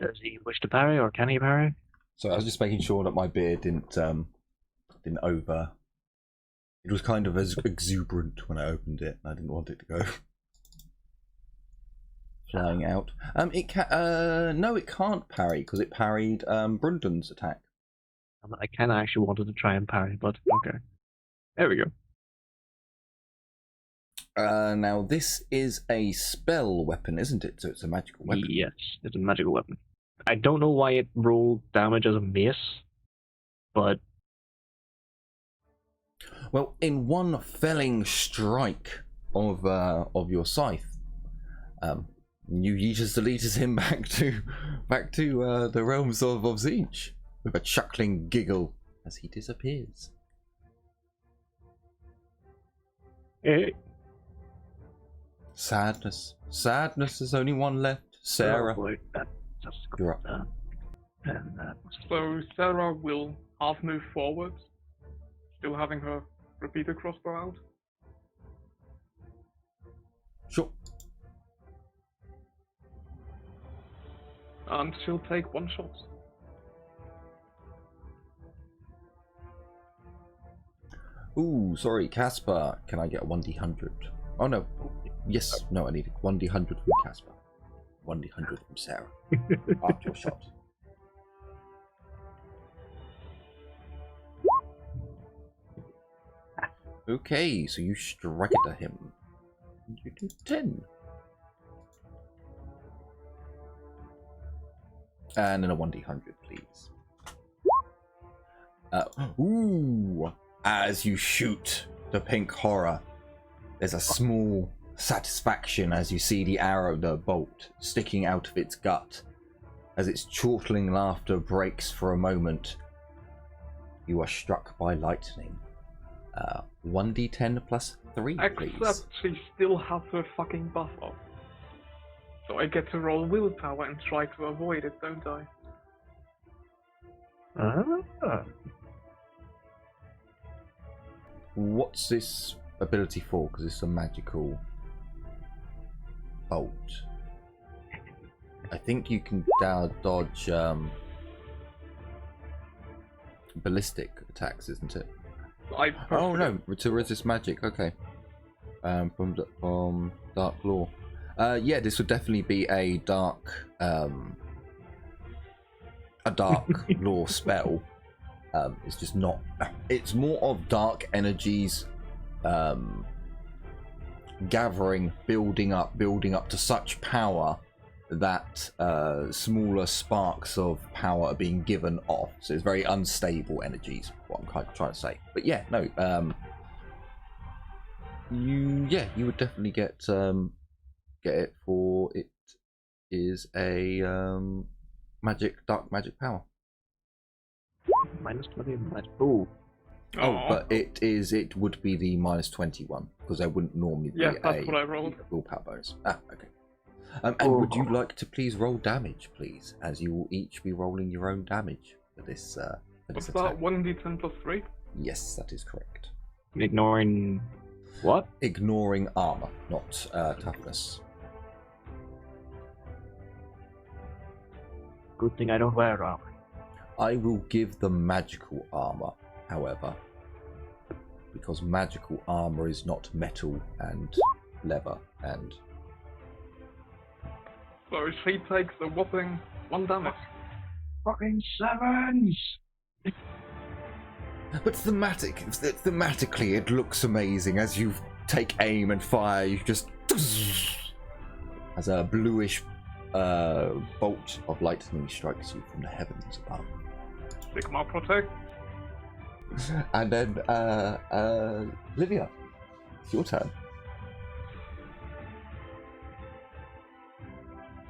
Does he wish to parry, or can he parry? So I was just making sure that my beard didn't over. It was kind of as exuberant when I opened it, and I didn't want it to go flying out. It can. No, it can't parry because it parried Brunden's attack. I kind of actually wanted to try and parry, but okay. There we go. Now this is a spell weapon, isn't it? So it's a magical weapon. Yes, it's a magical weapon. I don't know why it rolled damage as a mace, but Well, in one felling strike of your scythe, you just deleted him back to the realms of Zinch with a chuckling giggle as he disappears. Sadness. There's only one left. Sarah, Oh, boy, that's you're up. And So Sarah will half move forward, still having her repeater crossbow out. Sure. And she'll take 1 shot. Ooh, sorry, Casper. Can I get a 1d100? Oh no. Yes. No, I need a 1d100 from Casper. 1d100 from Sarah. After your shot. Okay, so you strike it at him. You do 10. And then a 1d100, please. Ooh! As you shoot the pink horror, there's a small satisfaction as you see the arrow, the bolt, sticking out of its gut. As its chortling laughter breaks for a moment, you are struck by lightning. 1d10 plus 3, please. Except she still has her fucking buff off. So I get to roll willpower and try to avoid it, don't I? What's this ability for? Because it's a magical bolt. I think you can dodge ballistic attacks, isn't it? Oh no, to resist magic. Okay. From Dark Law. Yeah, this would definitely be a dark law spell. It's just not. It's more of dark energies gathering, building up to such power that smaller sparks of power are being given off. So it's very unstable energies. What I'm kind of trying to say. But yeah, no. You would definitely get it, for it is a dark magic power. Minus 20. Oh, but it would be the minus 21 because there wouldn't normally be that's what I rolled. willpower bonus. Okay. And would you like to please roll damage, please, as you will each be rolling your own damage for this What's attack. that? 1d10 plus 3? Yes, that is correct. Ignoring what? Ignoring armor, not toughness. Good thing I don't wear armor. I will give them magical armor, however, because magical armor is not metal and leather and. So she takes a whopping 1 damage. Fucking 7s! But thematically, it looks amazing as you take aim and fire. You just as a bluish bolt of lightning strikes you from the heavens above. Sigma protect. And then, Livia, it's your turn.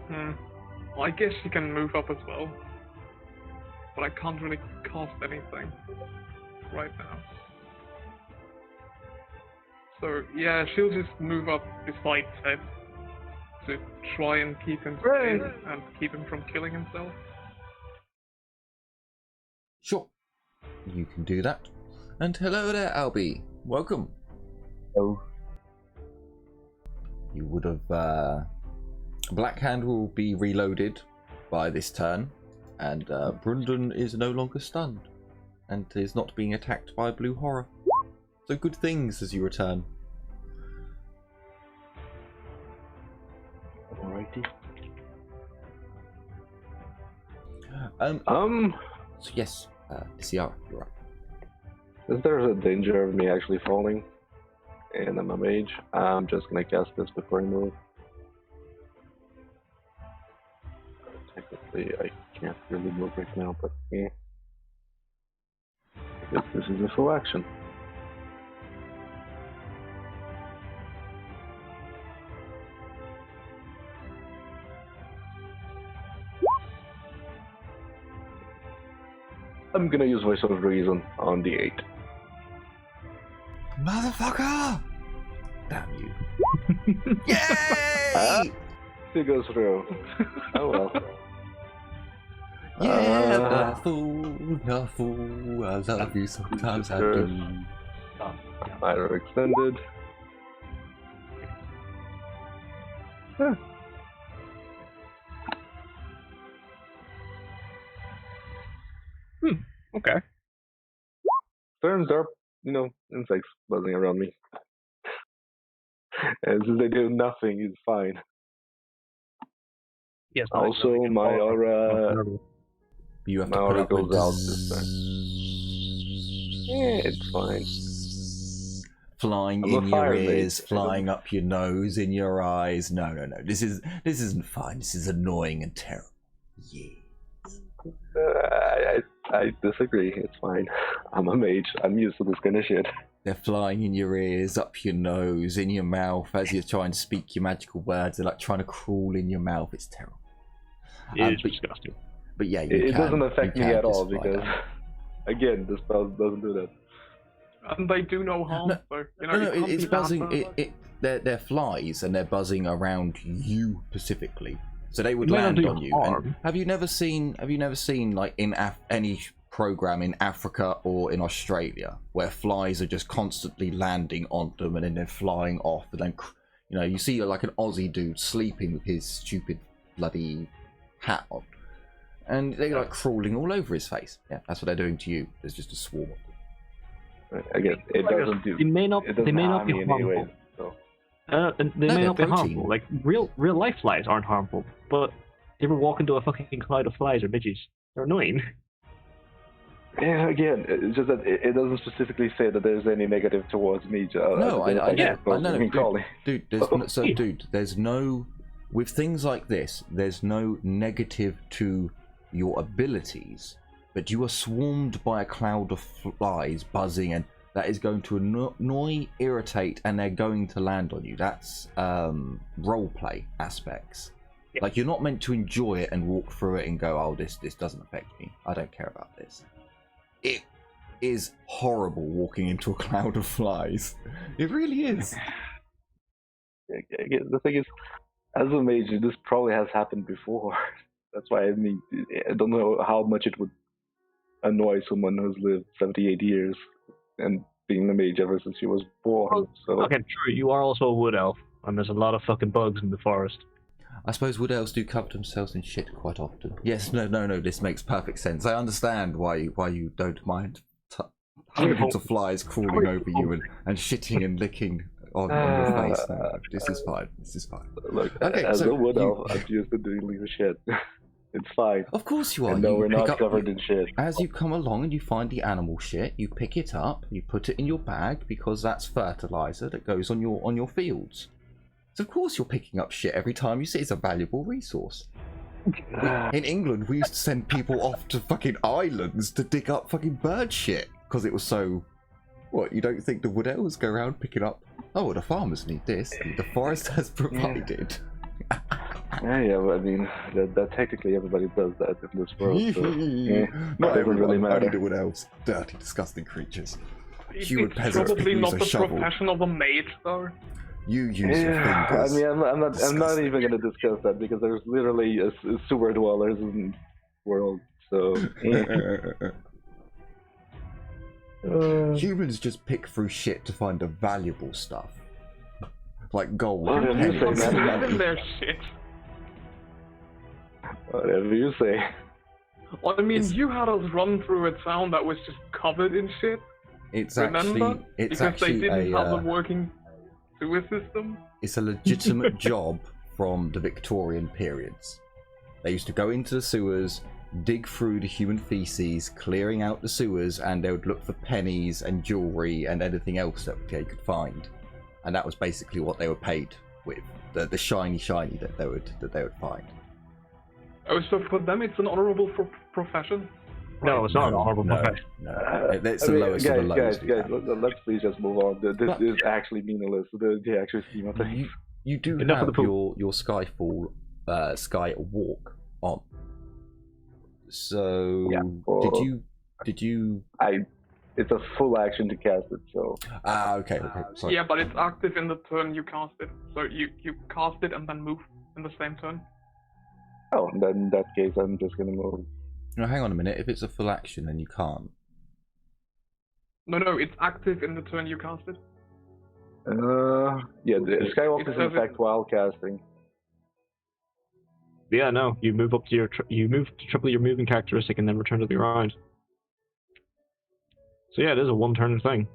Well, I guess she can move up as well. But I can't really cast anything right now. So, yeah, she'll just move up beside Ted to try and keep him safe and keep him from killing himself. Sure, you can do that. And hello there, Albie. Welcome. Hello. You would have. Black Hand will be reloaded by this turn, and Brundon is no longer stunned and is not being attacked by Blue Horror. So good things as you return. Alrighty. So yes, CR, you're up. Is there a danger of me actually falling? And I'm a mage. I'm just gonna cast this before I move. Technically, I can't really move right now, but yeah. I guess this is a full action. I'm gonna use Voice of Reason on the 8. Motherfucker! Damn you. Yay! It goes through. Oh well. Yeah, the fool, I love you, sometimes I do. Either extended. Huh. Okay. Turns are, insects buzzing around me. And since they do nothing, it's fine. Yes. Also, my aura, You have my to put aura up with goes out this time. Yeah, it's fine. Flying I'm a in your fire ears, mage. flying up your nose, in your eyes. No. This isn't fine. This is annoying and terrible. Yeah. I disagree. It's fine. I'm a mage. I'm used to this kind of shit. They're flying in your ears, up your nose, in your mouth as you're trying to speak your magical words. They're like trying to crawl in your mouth. It's terrible. It's disgusting. But yeah, It doesn't affect me at all just fly because, down. again, the spell doesn't do that. And they do no harm, No, so, No, you can't it's be that buzzing. bad. they're flies and they're buzzing around you specifically, so they would They don't land do on you. harm. And have you never seen like in any program in Africa or in Australia where flies are just constantly landing on them and then they're flying off, and then you see like an Aussie dude sleeping with his stupid bloody hat on, and they're like crawling all over his face. Yeah, that's what they're doing to you. There's just a swarm of them. Again, it doesn't do. They may not. It doesn't They may not harm be me harmful. anyway. So. And they No, may they're not be protein. harmful. Like real life flies aren't harmful, but you ever walk into a fucking cloud of flies or midges? They're annoying. Yeah, again, it's just that it doesn't specifically say that there's any negative towards me. No, I know, dude. Yeah. Dude, there's no, with things like this, there's no negative to your abilities, but you are swarmed by a cloud of flies buzzing, and that is going to annoy, irritate, and they're going to land on you. That's roleplay aspects. Yeah. Like, you're not meant to enjoy it and walk through it and go, oh, this doesn't affect me. I don't care about this. It is horrible walking into a cloud of flies. It really is. The thing is, as a mage, this probably has happened before. That's why, I mean, I don't know how much it would annoy someone who's lived 78 years and being a mage ever since he was born. Well, So okay, true. You are also a wood elf, and there's a lot of fucking bugs in the forest. I suppose wood elves do cover themselves in shit quite often. Yes, no, this makes perfect sense. I understand why you don't mind hundreds of flies crawling over you and shitting and licking on your face. No, this is fine. Look, Okay, as so a wood elf, I'm used to doing legal shit. It's fine. Of course you are. And no, You we're pick not up- covered in shit. As you come along and you find the animal shit, you pick it up, you put it in your bag because that's fertilizer that goes on your fields. So of course you're picking up shit every time you see it's a valuable resource. In England, we used to send people off to fucking islands to dig up fucking bird shit because it was so. What, you don't think the wood elves go around picking up? Oh, well, the farmers need this. The forest has provided. Yeah, but I mean, that technically everybody does that in this world. So, Not doesn't everyone, really only matter. the wood elves. Dirty, disgusting creatures. Human It's peasants probably could not use the a shovel. profession of a mage, though. You use your Yeah, I fingers. mean, I'm not Disgusting. even going to discuss that because there's literally sewer dwellers in the world. So Humans just pick through shit to find the valuable stuff. Like gold What and did you pennies say, and man? Live in money. their shit. whatever you say. Well, I mean, It's- you had us run through a town that was just covered in shit. It's Remember? actually Because they actually didn't have a a working sewer system. it's a legitimate job from the Victorian periods. They used to go into the sewers, dig through the human feces, clearing out the sewers, and they would look for pennies and jewelry and anything else that they could find. And that was basically what they were paid with, the shiny that they would find. Oh, so for them it's an honorable profession? No, it's not an honorable No, profession. no. It's I the mean, lowest of the lowest. Guys, let's please just move on. This But- is actually meaningless. The actual scheme of things. You do Enough of have the poop. your Skyfall Sky Walk on. So Yeah, well, did you It's a full action to cast it, so okay, sorry. Yeah, but it's active in the turn you cast it. So you cast it and then move in the same turn. then in that case I'm just gonna move. No, hang on a minute. If it's a full action, then you can't. No, it's active in the turn you cast it. Yeah, the Skywalk It is says in fact while casting. Yeah, no. You move up to you move to triple your moving characteristic and then return to the ground. So yeah, it is a one-turn thing.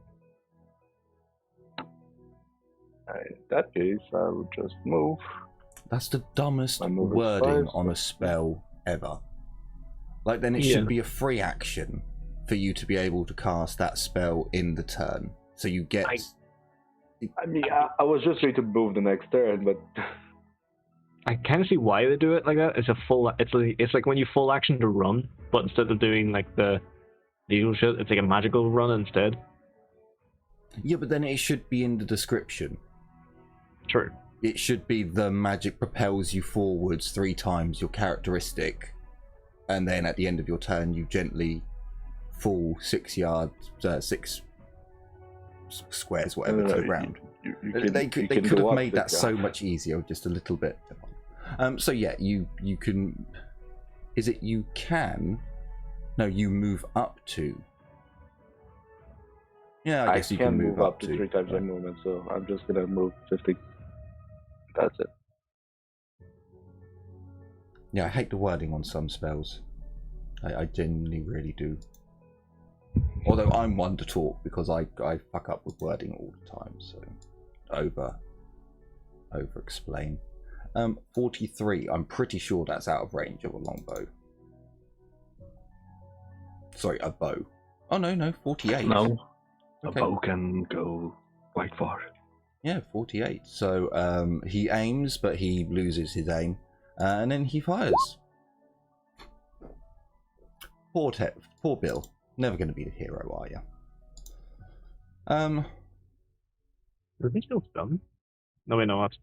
In that case, I would just move. That's the dumbest I'm moving wording five. on a spell ever. Like, then it Yeah. should be a free action for you to be able to cast that spell in the turn. So you get. I mean, I was just ready to move the next turn, but I kind of see why they do it like that. It's like when you full action to run, but instead of doing like the usual shit, it's like a magical run instead. Yeah, but then it should be in the description. True. It should be the magic propels you forwards 3 times your characteristic, and then at the end of your turn you gently fall 6 yards, 6 squares, whatever, to the ground. They could have made that so much easier, just a little bit. So yeah, you can. Is it you can? No, you move up to. Yeah, I guess you can move up to 3 times my movement, so I'm just gonna move 50. That's it. Yeah, I hate the wording on some spells. I genuinely really do. Although I'm one to talk because I fuck up with wording all the time, so over explain. 43. I'm pretty sure that's out of range of a longbow. Sorry, a bow. Oh no, 48. No, Okay. a bow can go quite far. Yeah, 48. So he aims, but he loses his aim, and then he fires. Poor Bill. Never going to be the hero, are you? Is he still stunned? No, wait, no, that's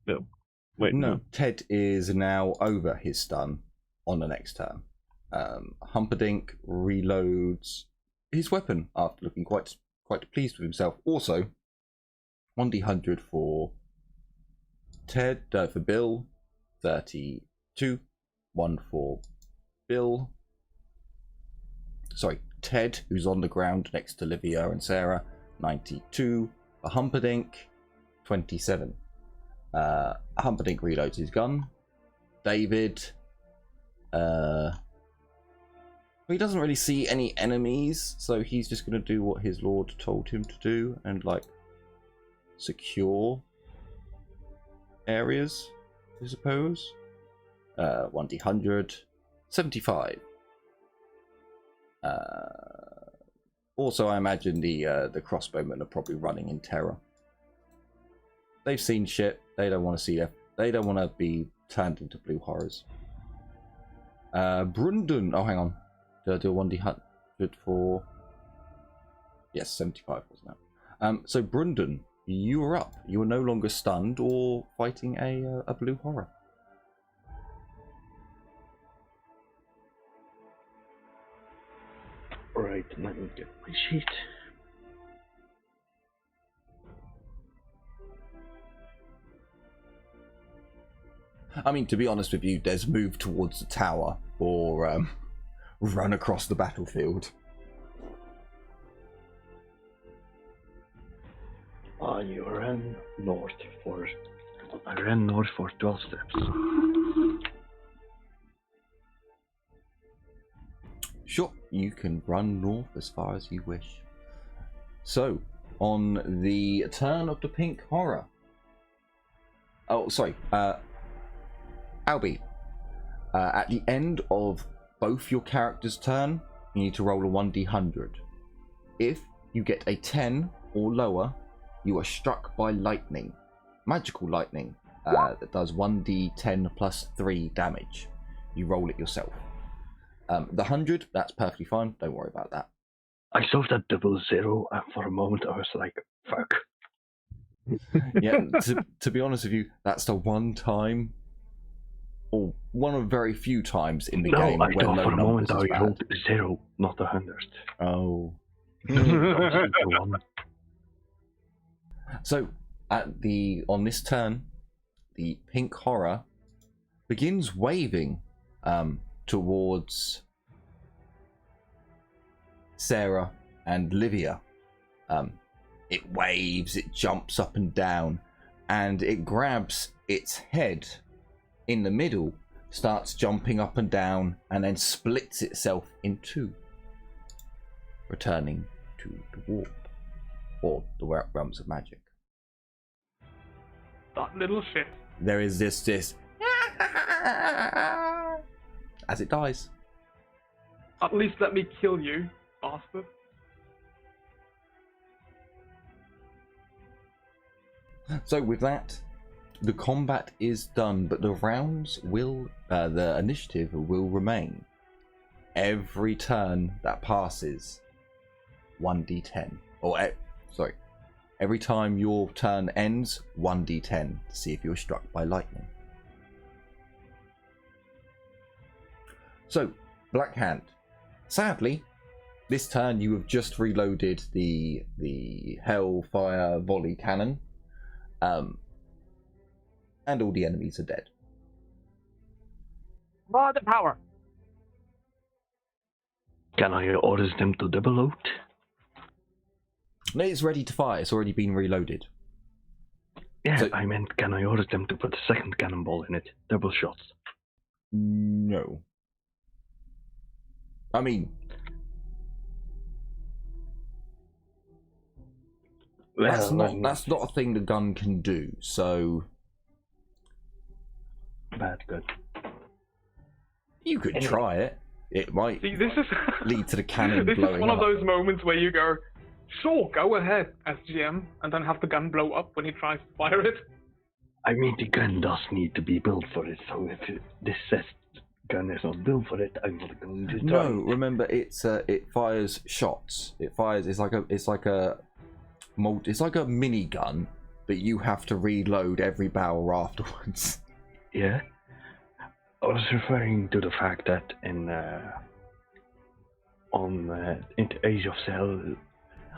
Bill. Wait, No, Ted is now over his stun on the next turn. Humperdinck reloads his weapon after looking quite pleased with himself. Also, 1d100 for Ted, for Bill, 32. 1 for Bill. Sorry, Ted, who's on the ground next to Livia and Sarah, 92. For Humperdinck, 27. Humperdinck reloads his gun. David, he doesn't really see any enemies, so he's just going to do what his lord told him to do and like secure areas, I suppose. 1d100, 75. Also, I imagine the crossbowmen are probably running in terror. They've seen shit. They don't want to see they don't want to be turned into blue horrors. Brundon. Oh, hang on. Did I do a 1d100 for? Yes, 75 wasn't it? So Brundon, you are up. You are no longer stunned or fighting a blue horror. Right, let me get my sheet. I mean, to be honest with you, there's move towards the tower or run across the battlefield. You ran north for 12 steps. Sure, you can run north as far as you wish. So, on the turn of the pink horror. Oh, sorry. Albie. At the end of both your characters' turn, you need to roll a 1d100. If you get a 10 or lower, you are struck by lightning. Magical lightning. That does 1d10 plus 3 damage. You roll it yourself. The 100, that's perfectly fine. Don't worry about that. I saw that 00 and for a moment I was like, fuck. Yeah, to be honest with you, that's the one time, or one of very few times in the game I when thought no for a moment numbers I is rolled bad. 0, not 100. Oh. So, on this turn, the pink horror begins waving towards Sarah and Livia. It waves, it jumps up and down, and it grabs its head in the middle, starts jumping up and down, and then splits itself in two, returning to the warp, or the realms of magic. That little shit. There is this as it dies. At least let me kill you, bastard. So with that, the combat is done, but the rounds will, the initiative will remain. Every turn that passes, 1d10. Sorry. Every time your turn ends, 1d10 to see if you're struck by lightning. So, Black Hand. Sadly, this turn you have just reloaded the Hellfire volley cannon. and all the enemies are dead. More the power. Can I order them to double load? No, it's ready to fire. It's already been reloaded. Yeah, So- I meant, can I order them to put a second cannonball in it? Double shots. No. I mean, that's not a thing the gun can do. So Bad, good. you could Anyway. try it. It might See, this is lead to the cannon this blowing is one of up. those moments where you go, sure, go ahead as GM, and then have the gun blow up when he tries to fire it. I mean, the gun does need to be built for it, so if this says gun is not built for it, I'm not going to try. No, remember it fires shots. It fires. It's like a mini gun, but you have to reload every barrel afterwards. Yeah. I was referring to the fact that in the Age of Sail,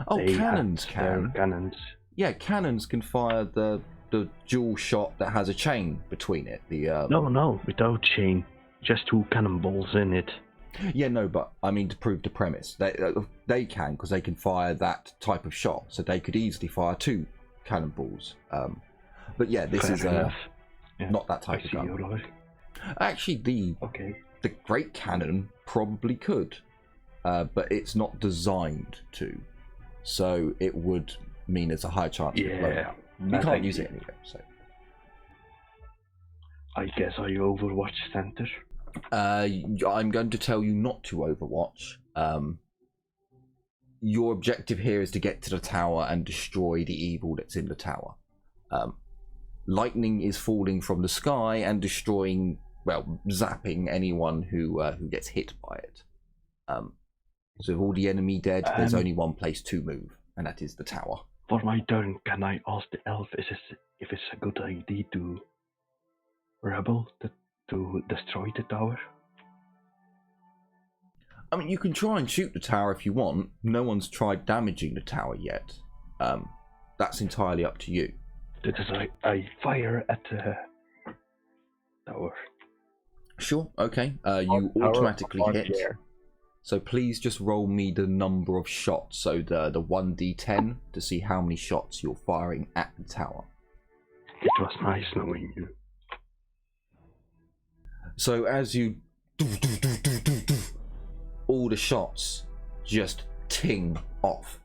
Oh, they cannons had their can. cannons. Yeah, cannons can fire the dual shot that has a chain between it. The No, without chain, just 2 cannonballs in it. Yeah, no, but I mean to prove the premise, they can because they can fire that type of shot, so they could easily fire 2 cannonballs. But yeah, this Fair is enough. Yeah, not that I type of see gun. your logic. Actually, the Okay. great cannon probably could, but it's not designed to, so it would mean there's a high chance of blowing Yeah. up. We that can't I use see. it anyway. So I guess I Overwatch Center. I'm going to tell you not to Overwatch. Your objective here is to get to the tower and destroy the evil that's in the tower. Lightning is falling from the sky and destroying, well, zapping anyone who gets hit by it. So with all the enemy dead, there's only one place to move, and that is the tower. For my turn, can I ask the elf if it's a good idea to rebel to destroy the tower? I mean, you can try and shoot the tower if you want. No one's tried damaging the tower yet. That's entirely up to you. I fire at the tower. Sure, okay. You automatically hit. So please just roll me the number of shots. So the 1d10 to see how many shots you're firing at the tower. It was nice knowing you. So as you all the shots just ting off.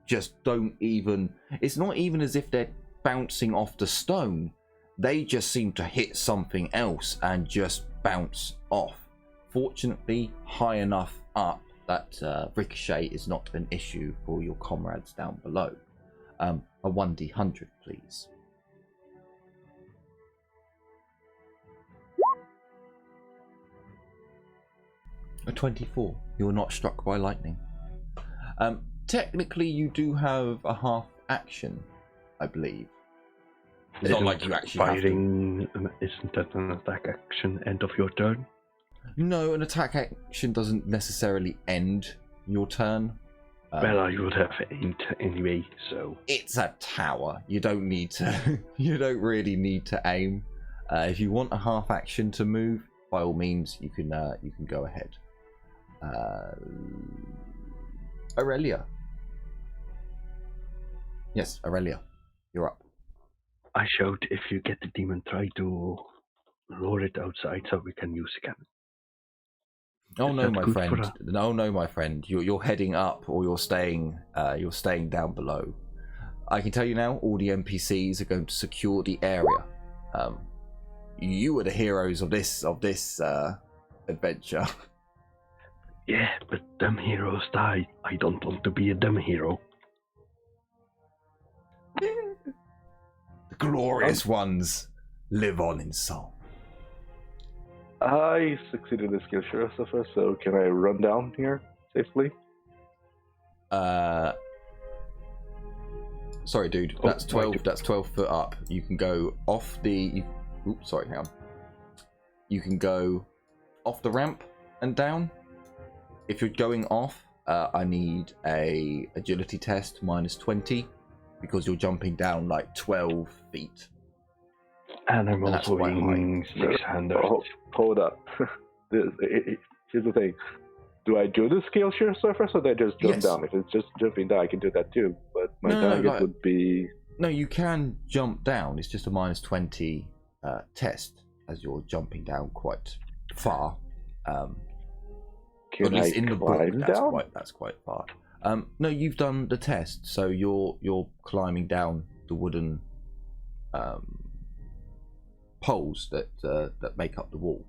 Just don't even, it's not even as if they're bouncing off the stone. They just seem to hit something else and just bounce off. Fortunately, high enough up that ricochet is not an issue for your comrades down below. A 1d100, please. A 24. You were not struck by lightning. Technically, you do have a half action, I believe. It's not like you actually have to. Firing, isn't that an attack action end of your turn? No, an attack action doesn't necessarily end your turn. Well, I would have aimed anyway, so. It's a tower. You don't need to. You don't really need to aim. If you want a half action to move, by all means, you can go ahead. Aurelia. Yes, Aurelia, you're up. I showed if you get the demon, try to lure it outside so we can use again. Oh Is no, that my good friend. for No, my friend. You're heading up, or you're staying down below. I can tell you now, all the NPCs are going to secure the area. You are the heroes of this adventure. Yeah, but dumb heroes die. I don't want to be a dumb hero. The glorious ones live on in song. I succeeded the skill share so far, so can I run down here safely? Sorry, dude. Oh, That's 12. right. That's 12 foot up. You can go off the. Oops, sorry, hang on. You can go off the ramp and down. If you're going off, I need a agility test -20. because you're jumping down like 12 feet. Animals That's quite high. wing 600. Hold up. Here's the thing. Do I do the scale share surface or do I just jump Yes. down? If it's just jumping down, I can do that too. But my No, target like- would be... No, you can jump down. It's just a minus 20 test as you're jumping down quite far. At Can I least in the book, climb down? that's quite far. No, you've done the test, so you're climbing down the wooden poles that make up the wall.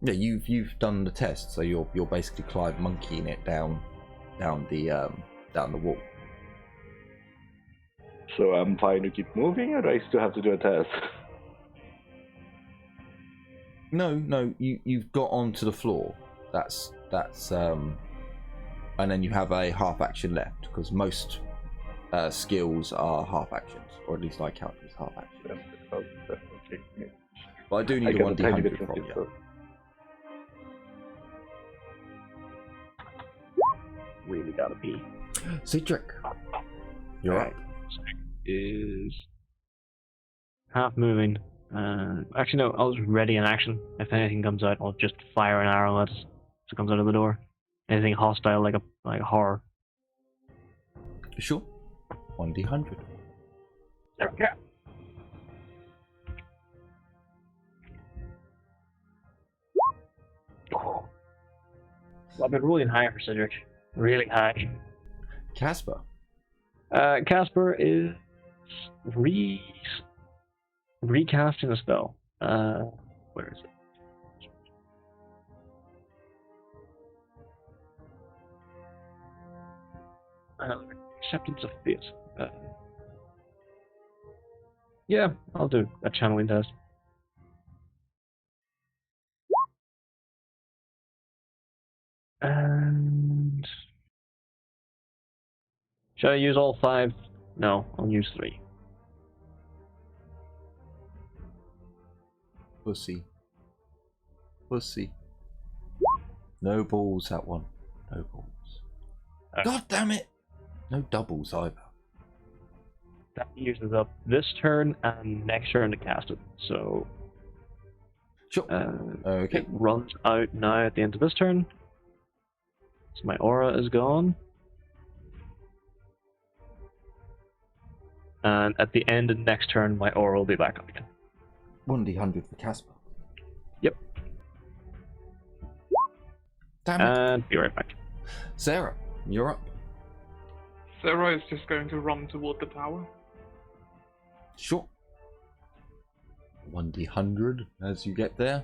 Yeah, you've done the test, so you're basically monkeying it down the wall. So I'm fine to keep moving, or do I still have to do a test? No, you've got onto the floor. That's and then you have a half action left because most skills are half actions, or at least I count them as half actions. Okay. But I do need a got a tiny bit 1d100 from confused, you. so- Really gotta pee. Cedric, you're up. Is half moving. Actually, no, I'll just ready an action. If anything comes out, I'll just fire an arrow at it as it comes out of the door. Anything hostile, like a horror. Sure. 1d100. Okay. Well, I've been rolling high for Cedric. Really high. Casper. Casper is recasting a spell. Where is it? Acceptance of fate. Yeah, I'll do a channeling test. And should I use all 5? No, I'll use 3. Pussy. No balls, that one. No balls. God damn it! No doubles either. That uses up this turn and next turn to cast it. So Sure. Okay. it runs out now at the end of this turn. So my aura is gone. And at the end of next turn, my aura will be back up again. 1d100 for Casper. Yep. Damn it. And be right back. Sarah, you're up. Sarah is just going to run toward the tower. Sure. 1d100 as you get there.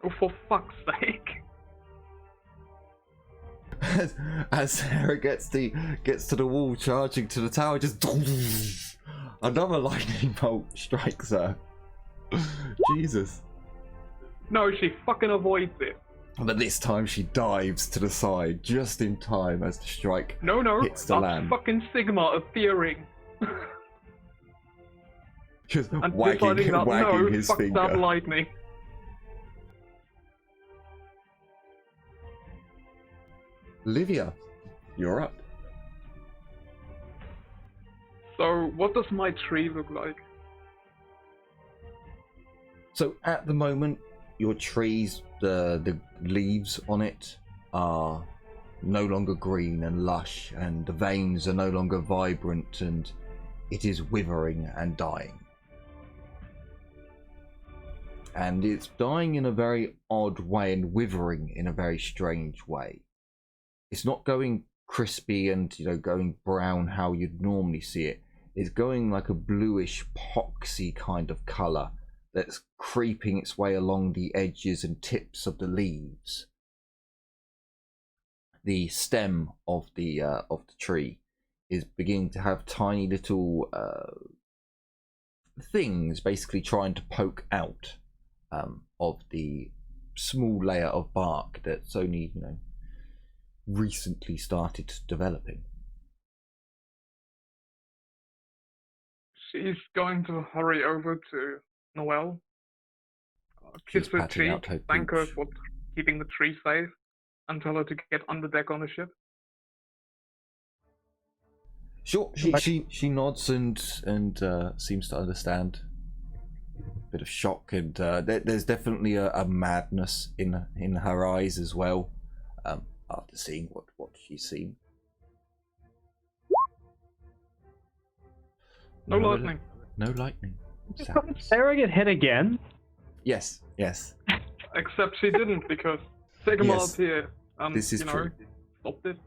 Oh, for fuck's sake. As Sarah gets to the wall, charging to the tower, just another lightning bolt strikes her. Jesus. No, she fucking avoids it. But this time she dives to the side just in time as the strike No, hits the that's land. fucking Sigma appearing. Just And wagging deciding that, no, his fuck finger. that lightning. Olivia, you're up. So, what does my tree look like? So at the moment, your trees, the leaves on it are no longer green and lush, and the veins are no longer vibrant, and it is withering and dying. And it's dying in a very odd way and withering in a very strange way. It's not going crispy and, going brown how you'd normally see it. It's going like a bluish, poxy kind of colour that's creeping its way along the edges and tips of the leaves. The stem of the tree is beginning to have tiny little things basically trying to poke out of the small layer of bark that's only, recently started developing. She's going to hurry over to Noelle She's kiss her patting cheek, out her thank her gooch. for keeping the tree safe, and tell her to get on the deck on the ship. Sure, she nods and seems to understand. Bit of shock, and there's definitely a madness in her eyes as well, after seeing what she's seen. No lightning. No lightning. Did Sadness. Sarah get hit again? Yes. Except she didn't, because Sigma Yes, up here, this is true. stopped it.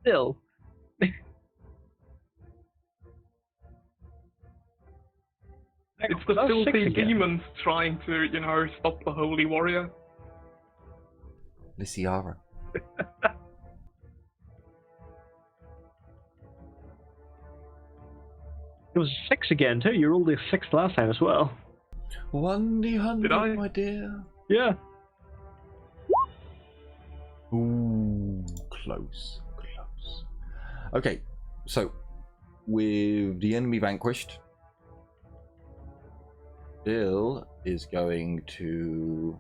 Still. It's the That's filthy 6 again. demons trying to, stop the holy warrior. Lysiara. It was 6 again too. You rolled a 6 last time as well. 1d100, Did I? my dear. Yeah. Ooh, close. Okay, so with the enemy vanquished, Bill is going to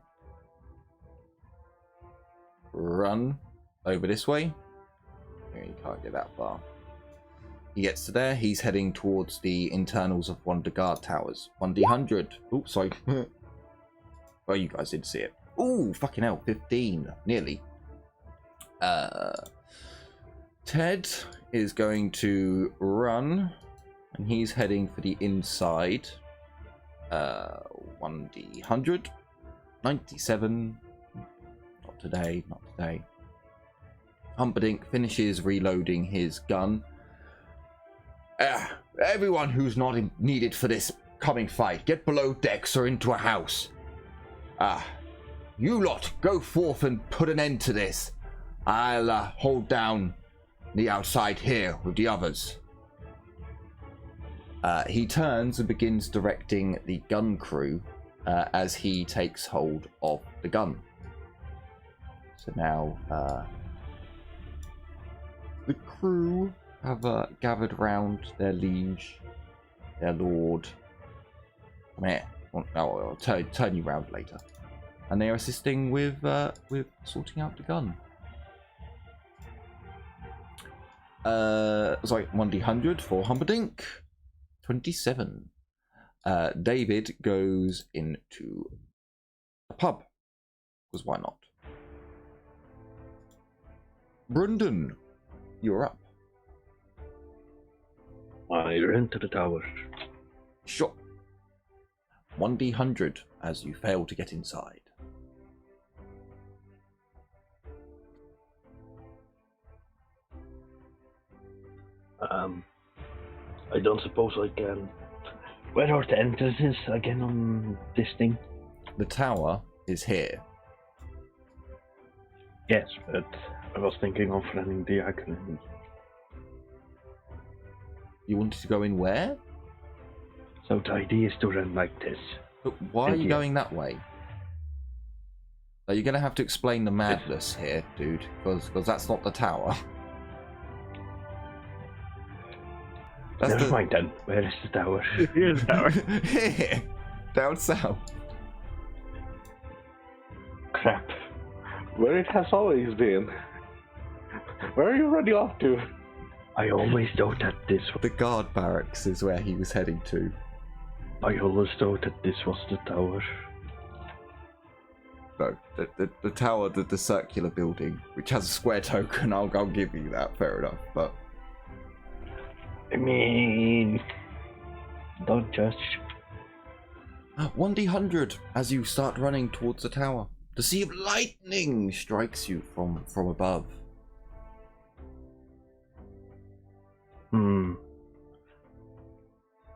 run over this way. He can't get that far. He gets to there. He's heading towards the internals of one of the guard towers. 1d100. Ooh, sorry. Oh, you guys didn't see it. Ooh, fucking hell. 15. Nearly. Ted is going to run, and he's heading for the inside. 1d100. 97. Not today. Humperdinck finishes reloading his gun. Everyone who's not needed for this coming fight, get below decks or into a house. You lot, go forth and put an end to this. I'll hold down the outside here with the others. He turns and begins directing the gun crew as he takes hold of the gun. So now the crew have gathered round their liege, their lord. Come here. I'll turn you round later. And they are assisting with sorting out the gun. Sorry, 1d100 for Humperdinck. 27. David goes into a pub. Because why not? Brendan, you're up. I ran to the tower. Sure. 1d100 as you fail to get inside. I don't suppose I can. Where are the entrances again on this thing? The tower is here. Yes, but I was thinking of running diagonally. You wanted to go in where? So the idea is to run like this. But why are Thank you you. going that way? You're going to have to explain the madness here, dude, because that's not the tower. That's Never mind then. Where is the tower? Here's the tower. Here, down south. Crap. Where it has always been. Where are you running off to? I always thought that this. The guard barracks is where he was heading to. I always thought that this was the tower. No, the tower, the circular building, which has a square token. I'll give you that. Fair enough, but. I mean, don't judge. 1d100 as you start running towards the tower. The sea of lightning strikes you from above.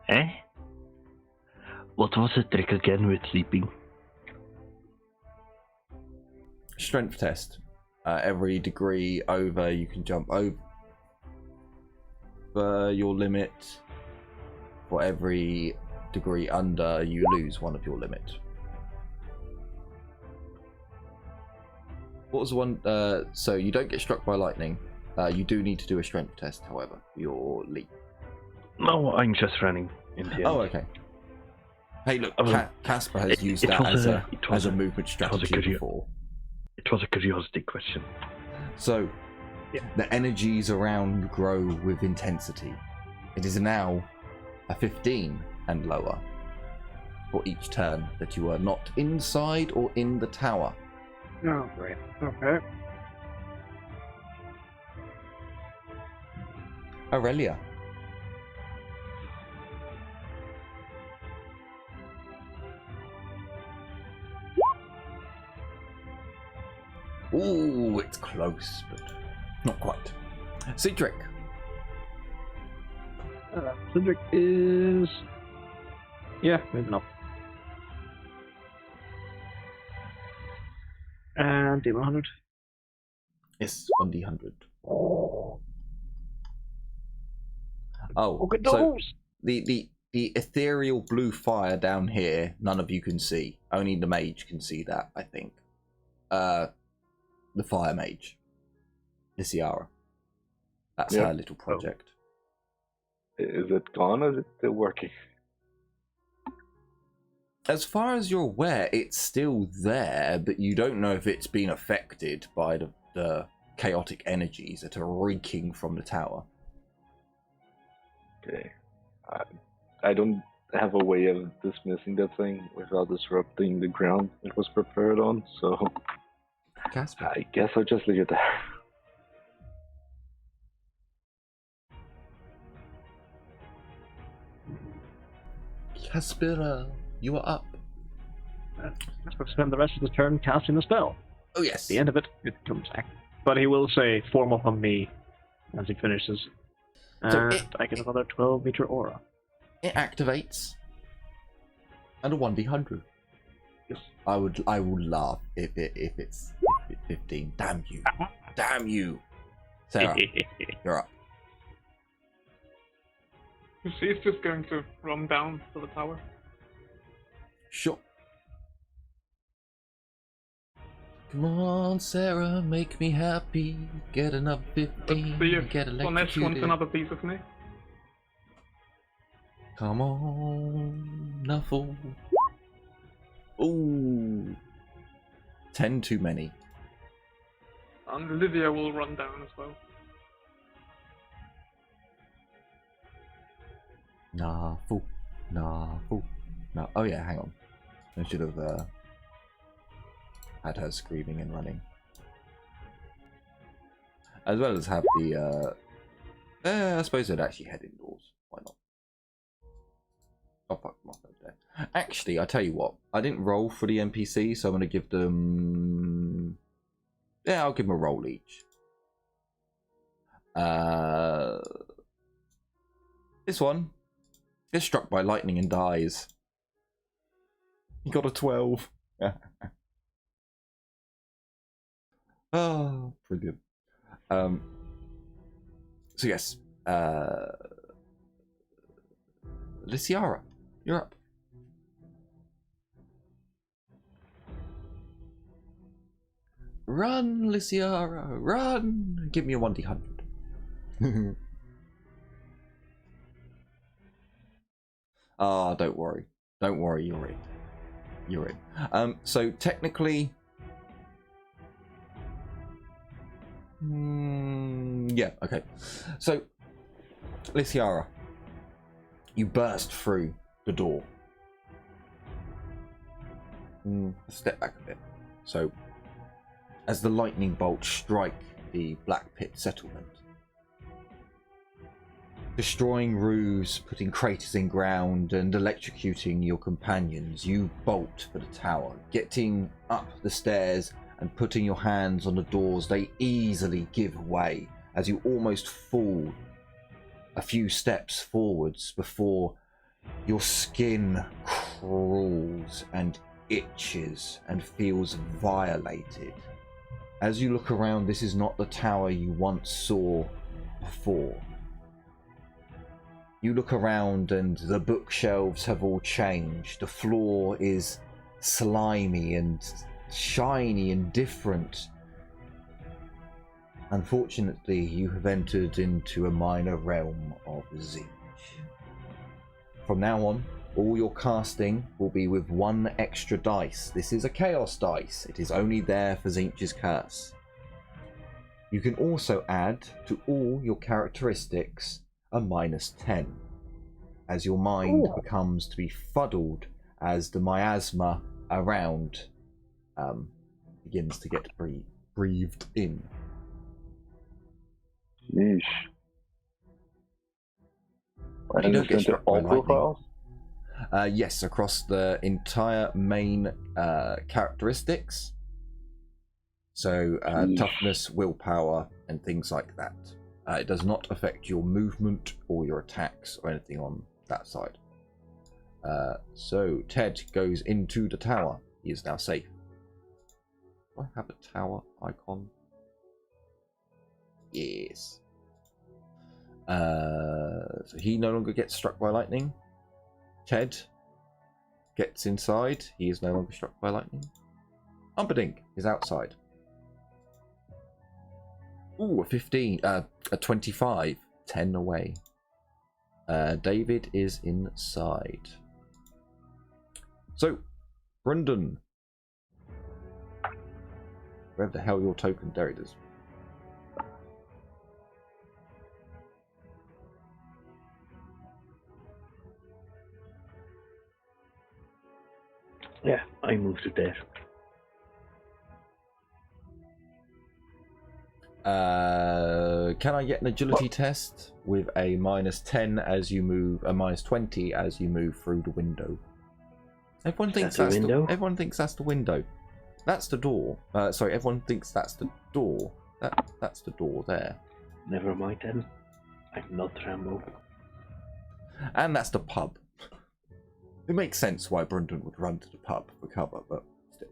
Eh? What was the trick again with leaping? Strength test. Every degree over, you can jump over your limit. For every degree under, you lose one of your limit. What was the one? So you don't get struck by lightning. You do need to do a strength test, however, for your leap. No, I'm just running in the end. Oh, okay. Hey, look, Well, Casper has it- used it that was as a a- movement strategy curio- before. It was a curiosity question. So, Yeah. the energies around grow with intensity. It is now a 15 and lower for each turn that you are not inside or in the tower. Oh, great. Okay. Aurelia. Ooh, it's close, but not quite. Cedric. Cedric is... Yeah, moving up. And D100. Yes, 1d100. Oh, Look at so those! the ethereal blue fire down here, none of you can see. Only the mage can see that, I think. The fire mage. Lysiara. That's Yep. her little project. Is it gone or is it still working? As far as you're aware, it's still there, but you don't know if it's been affected by the chaotic energies that are reeking from the tower. Okay. I don't have a way of dismissing that thing without disrupting the ground it was prepared on, so Casper. I guess I'll just leave it there. Casper, you are up. Casper spend the rest of his turn casting the spell. Oh, yes. At the end of it, it comes back. But he will say, form up on me as he finishes. So And I get another 12-meter aura. It activates. And a 1d100. Yes. I would laugh if it's 15. Damn you. Damn you. Sarah, you're up. She's just going to run down to the tower. Sure. Come on, Sarah, make me happy. Get another 15. Let's see if Get One Edge electrocuted. wants another piece of me. Come on, Nuffle. Ooh. 10 too many. And Olivia will run down as well. Nuffle. Nuffle. No. Oh yeah, hang on. I should have had her screaming and running. As well as have the I suppose I'd actually head indoors. Why not? Oh fuck them off over there. Actually, I tell you what, I didn't roll for the NPC, so I'm gonna give them, yeah, I'll give them a roll each. This one gets struck by lightning and dies. He got a 12. Oh, brilliant. So yes, Lysiara, you're up. Run, Lysiara, run! Give me a 1d100. Ah, don't worry. Don't worry, you're in. You're in. So technically, yeah, okay. So, Lysiara, you burst through the door. Step back a bit. So, as the lightning bolts strike the Black Pit settlement, destroying roofs, putting craters in ground, and electrocuting your companions, you bolt for the tower, getting up the stairs and putting your hands on the doors. They easily give way as you almost fall a few steps forwards before your skin crawls and itches and feels violated. As you look around, this is not the tower you once saw before. You look around and the bookshelves have all changed. The floor is slimy and shiny and different. Unfortunately, you have entered into a minor realm of Zinj. From now on, All your casting will be with 1 extra dice. This is a chaos dice. It is only there for Tzeentch's curse. You can also add to all your characteristics a -10, as your mind becomes to be fuddled as the miasma around begins to get breathed in. Yeesh. You And don't it's get into struck by all lightning. profiles? Yes, across the entire main characteristics. So toughness, willpower, and things like that. It does not affect your movement or your attacks or anything on that side. So Ted goes into the tower. He is now safe. Do I have a tower icon? Yes. So he no longer gets struck by lightning. Ted gets inside. He is no longer struck by lightning. Humperdinck is outside. Ooh, a 15. A 25. 10 away. David is inside. So, Brendan. Wherever the hell your token? There it is. Yeah, I moved it there. Can I get an agility test with a -10 as you move, a -20 as you move through the window? Everyone thinks that the that's window? Everyone thinks that's the window. That's the door. Sorry, everyone thinks that's the door. That's the door there. Never mind then. I'm not Rambo. And that's the pub. It makes sense why Brendan would run to the pub for cover, but still.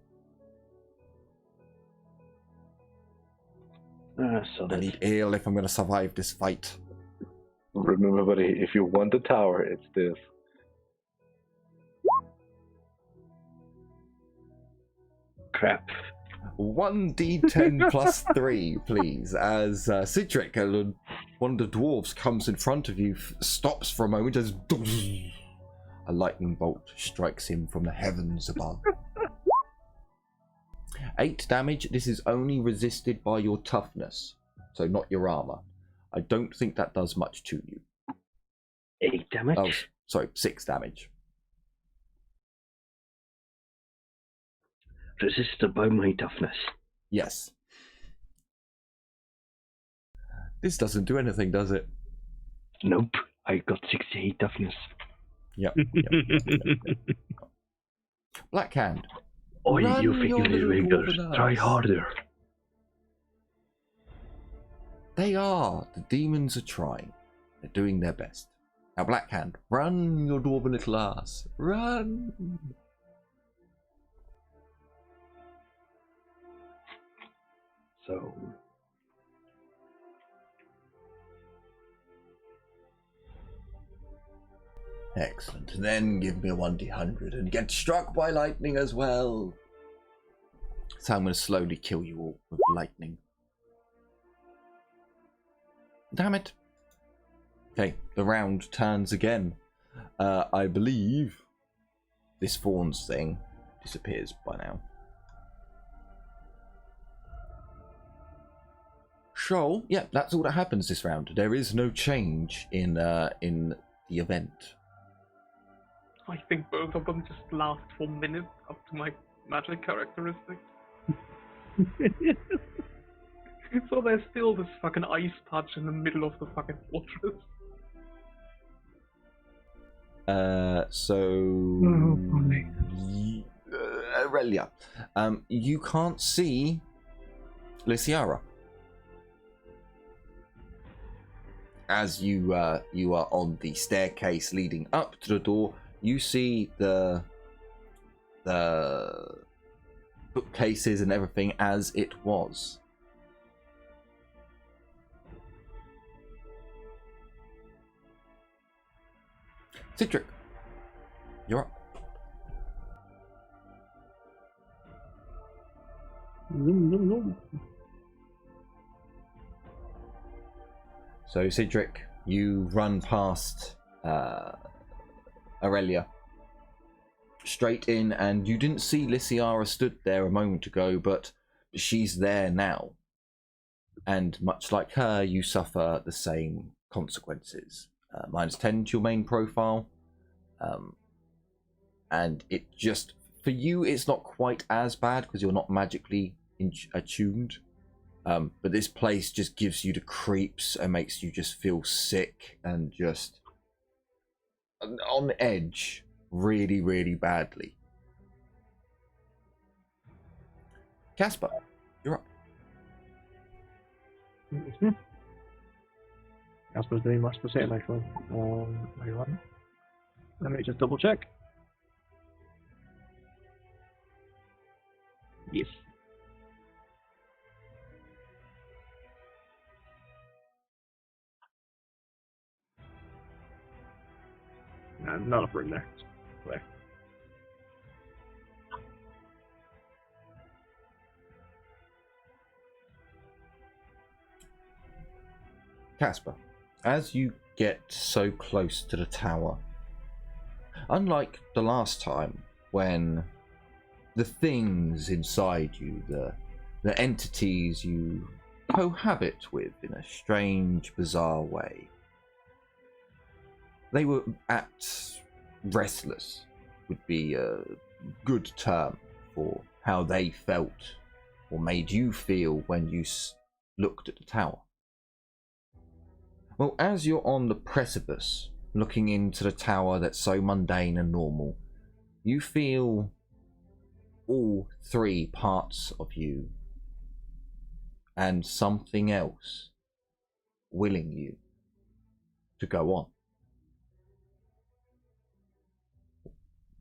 So I need ale if I'm going to survive this fight. Remember, buddy, if you want the tower, it's this. crap. 1d10 plus 3, please, as Cedric, one of the dwarves, comes in front of you, stops for a moment, just a lightning bolt strikes him from the heavens above. 8 damage. This is only resisted by your toughness, so not your armor. I don't think that does much to you. 8 damage? Oh, sorry, 6 damage. Resisted by my toughness. Yes. This doesn't do anything, does it? Nope. I got 68 toughness. Yep. Black Hand. Oh, Run you your little figures. dwarven Try ass. harder. They are. The demons are trying. They're doing their best. Now, Black Hand, run your dwarven little ass. Run. So, Excellent. And then give me a 1d100 and get struck by lightning as well. So I'm going to slowly kill you all with lightning. Damn it. Okay, the round turns again. I believe this Fawn's thing disappears by now. So, yeah, that's all that happens this round. There is no change in the event. I think both of them just last for minutes up to my magic characteristics. So there's still this fucking ice patch in the middle of the fucking fortress. Aurelia, you can't see Lyciara. As you are on the staircase leading up to the door, you see the bookcases and everything as it was. Cedric, you're up. So Cedric, you run past Aurelia straight in, and you didn't see Lysiara stood there a moment ago, but she's there now. And much like her, you suffer the same consequences. -10 to your main profile. And it just, for you, it's not quite as bad because you're not magically attuned. But this place just gives you the creeps and makes you just feel sick and just on edge really, really badly. Casper, you're up. Casper's doing much the same, actually. Hang on. Let me just double check. Yes. Not a room there. There. Casper, as you get so close to the tower, unlike the last time when the things inside you, the entities you cohabit with in a strange, bizarre way, they were restless, would be a good term for how they felt or made you feel when you looked at the tower. Well, as you're on the precipice, looking into the tower that's so mundane and normal, you feel all three parts of you and something else willing you to go on.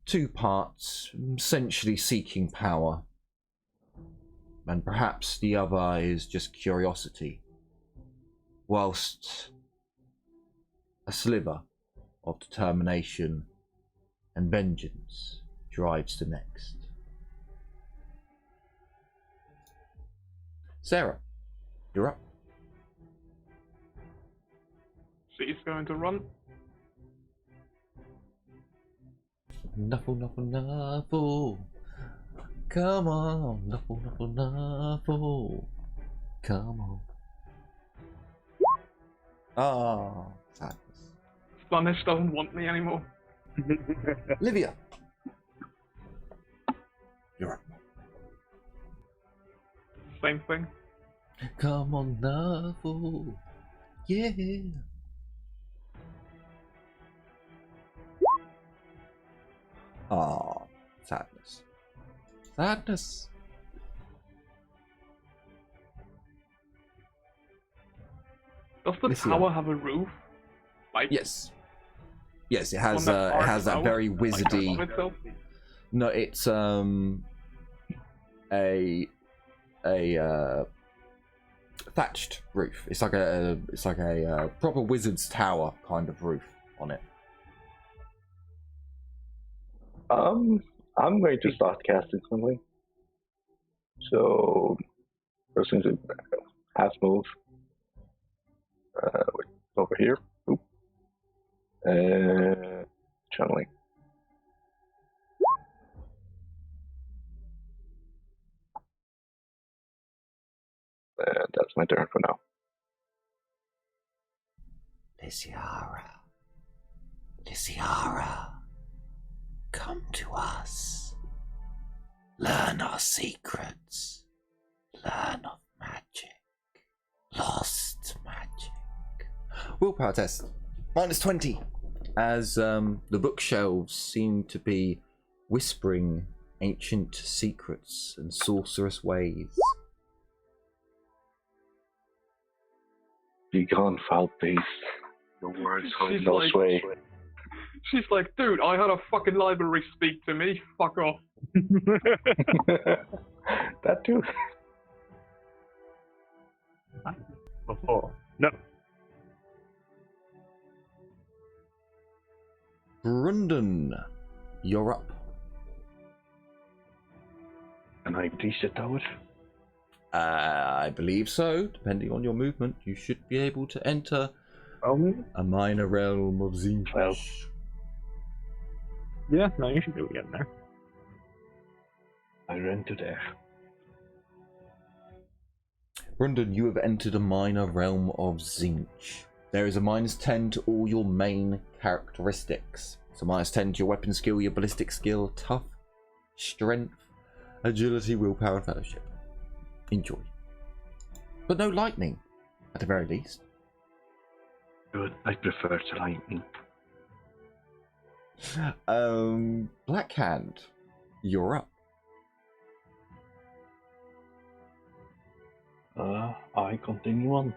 Two parts essentially seeking power, and perhaps the other is just curiosity, whilst a sliver of determination and vengeance drives the next. Sarah, you're up. She's going to run. Nuffle, nuffle, nuffle. Come on, nuffle, nuffle, nuffle. Come on. Ah, sadness. Spanish doesn't want me anymore. Livia, you're up. Same thing. Come on, nuffle. Yeah. Ah, sadness. Sadness. Does the Listen, tower have a roof? Like, Yes. Yes, it has one that it has arcs that out, very like, wizardy. above itself? No, it's a thatched roof. It's like a proper wizard's tower kind of roof on it. I'm going to start casting something. So, first thing to half move. Wait, over here. Oop. Channeling. And that's my turn for now. Lysiara, come to us. Learn our secrets. Learn of magic. Lost magic. Willpower test. -20. As the bookshelves seem to be whispering ancient secrets and sorcerous ways. Be gone, foul beast. Your words hold She's no like- sway. She's like, dude, I had a fucking library speak to me. Fuck off. That too. Before. No. Brundon, you're up. Can I reach the tower? I believe so. Depending on your movement, you should be able to enter a minor realm of Zinch. Well. Yeah, no, you should be able to get in there. I ran to there. Rundun, you have entered a minor realm of Zinch. There is a -10 to all your main characteristics. So -10 to your weapon skill, your ballistic skill, tough, strength, agility, willpower, and fellowship. Enjoy. But no lightning, at the very least. Good. I prefer to lightning. Blackhand, you're up. I continue on.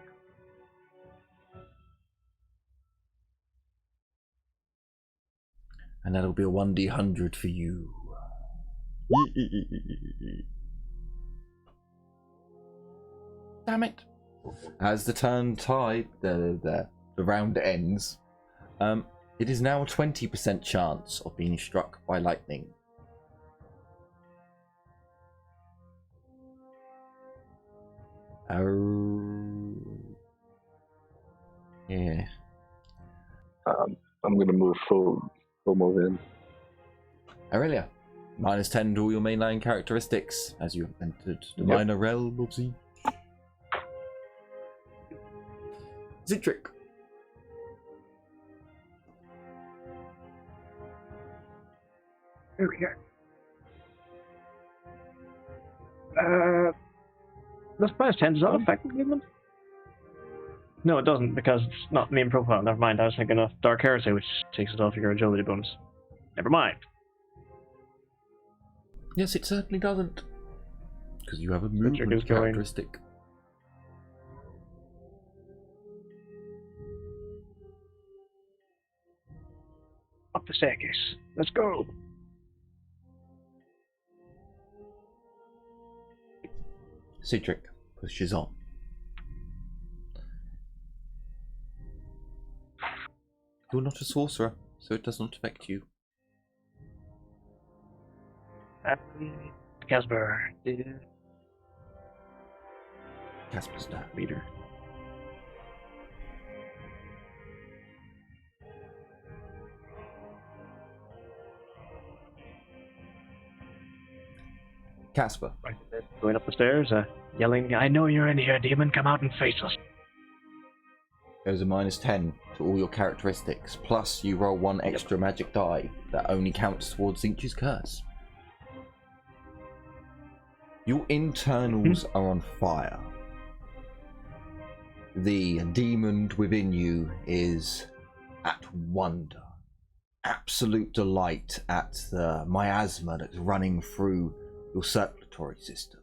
And that'll be a 1d100 for you. Damn it. As the turn tide, the round ends, it is now a 20% chance of being struck by lightning. Yeah. I'm gonna move full move in. Aurelia, -10 to all your mainline characteristics as you have entered the minor realm of Zinch. Zitric. Okay. Does -10 does that affect movement? No, it doesn't, because it's not main profile. Never mind, I was thinking of Dark Heresy, which takes it off your agility bonus. Never mind. Yes, it certainly doesn't. Because you have a movement is going- characteristic. Up the staircase. Let's go. Cedric pushes on. You're not a sorcerer, so it does not affect you. Casper. Casper's down. Leader. Casper. Right. Going up the stairs, yelling, "I know you're in here, demon. Come out and face us." There's a -10 to all your characteristics, plus you roll one extra magic die that only counts towards Zinch's curse. Your internals are on fire. The demon within you is at wonder, absolute delight at the miasma that's running through your circulatory system.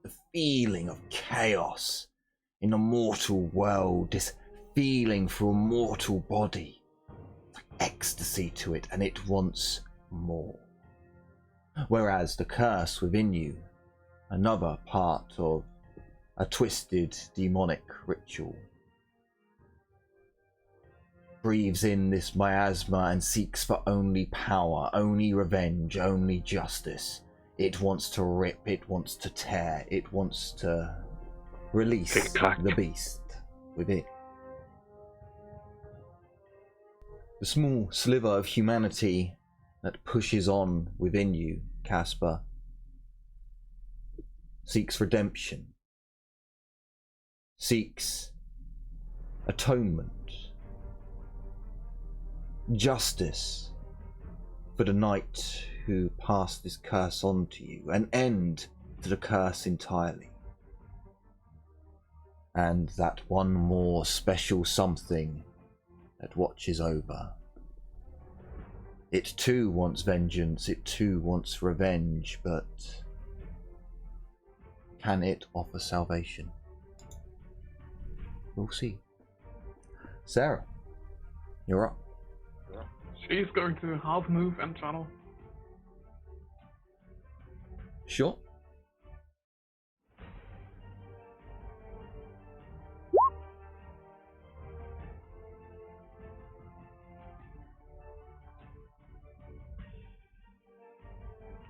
The feeling of chaos in a mortal world, this feeling for a mortal body, it's like ecstasy to it, and it wants more. Whereas the curse within you, another part of a twisted demonic ritual, breathes in this miasma and seeks for only power, only revenge, only justice. It wants to rip, it wants to tear, it wants to release the beast within. The small sliver of humanity that pushes on within you, Casper, seeks redemption, seeks atonement, justice for the knight who passed this curse on to you, an end to the curse entirely. And that one more special something that watches over. It too wants vengeance, it too wants revenge, but can it offer salvation? We'll see. Sarah, you're up. She's going to half move and channel. Sure.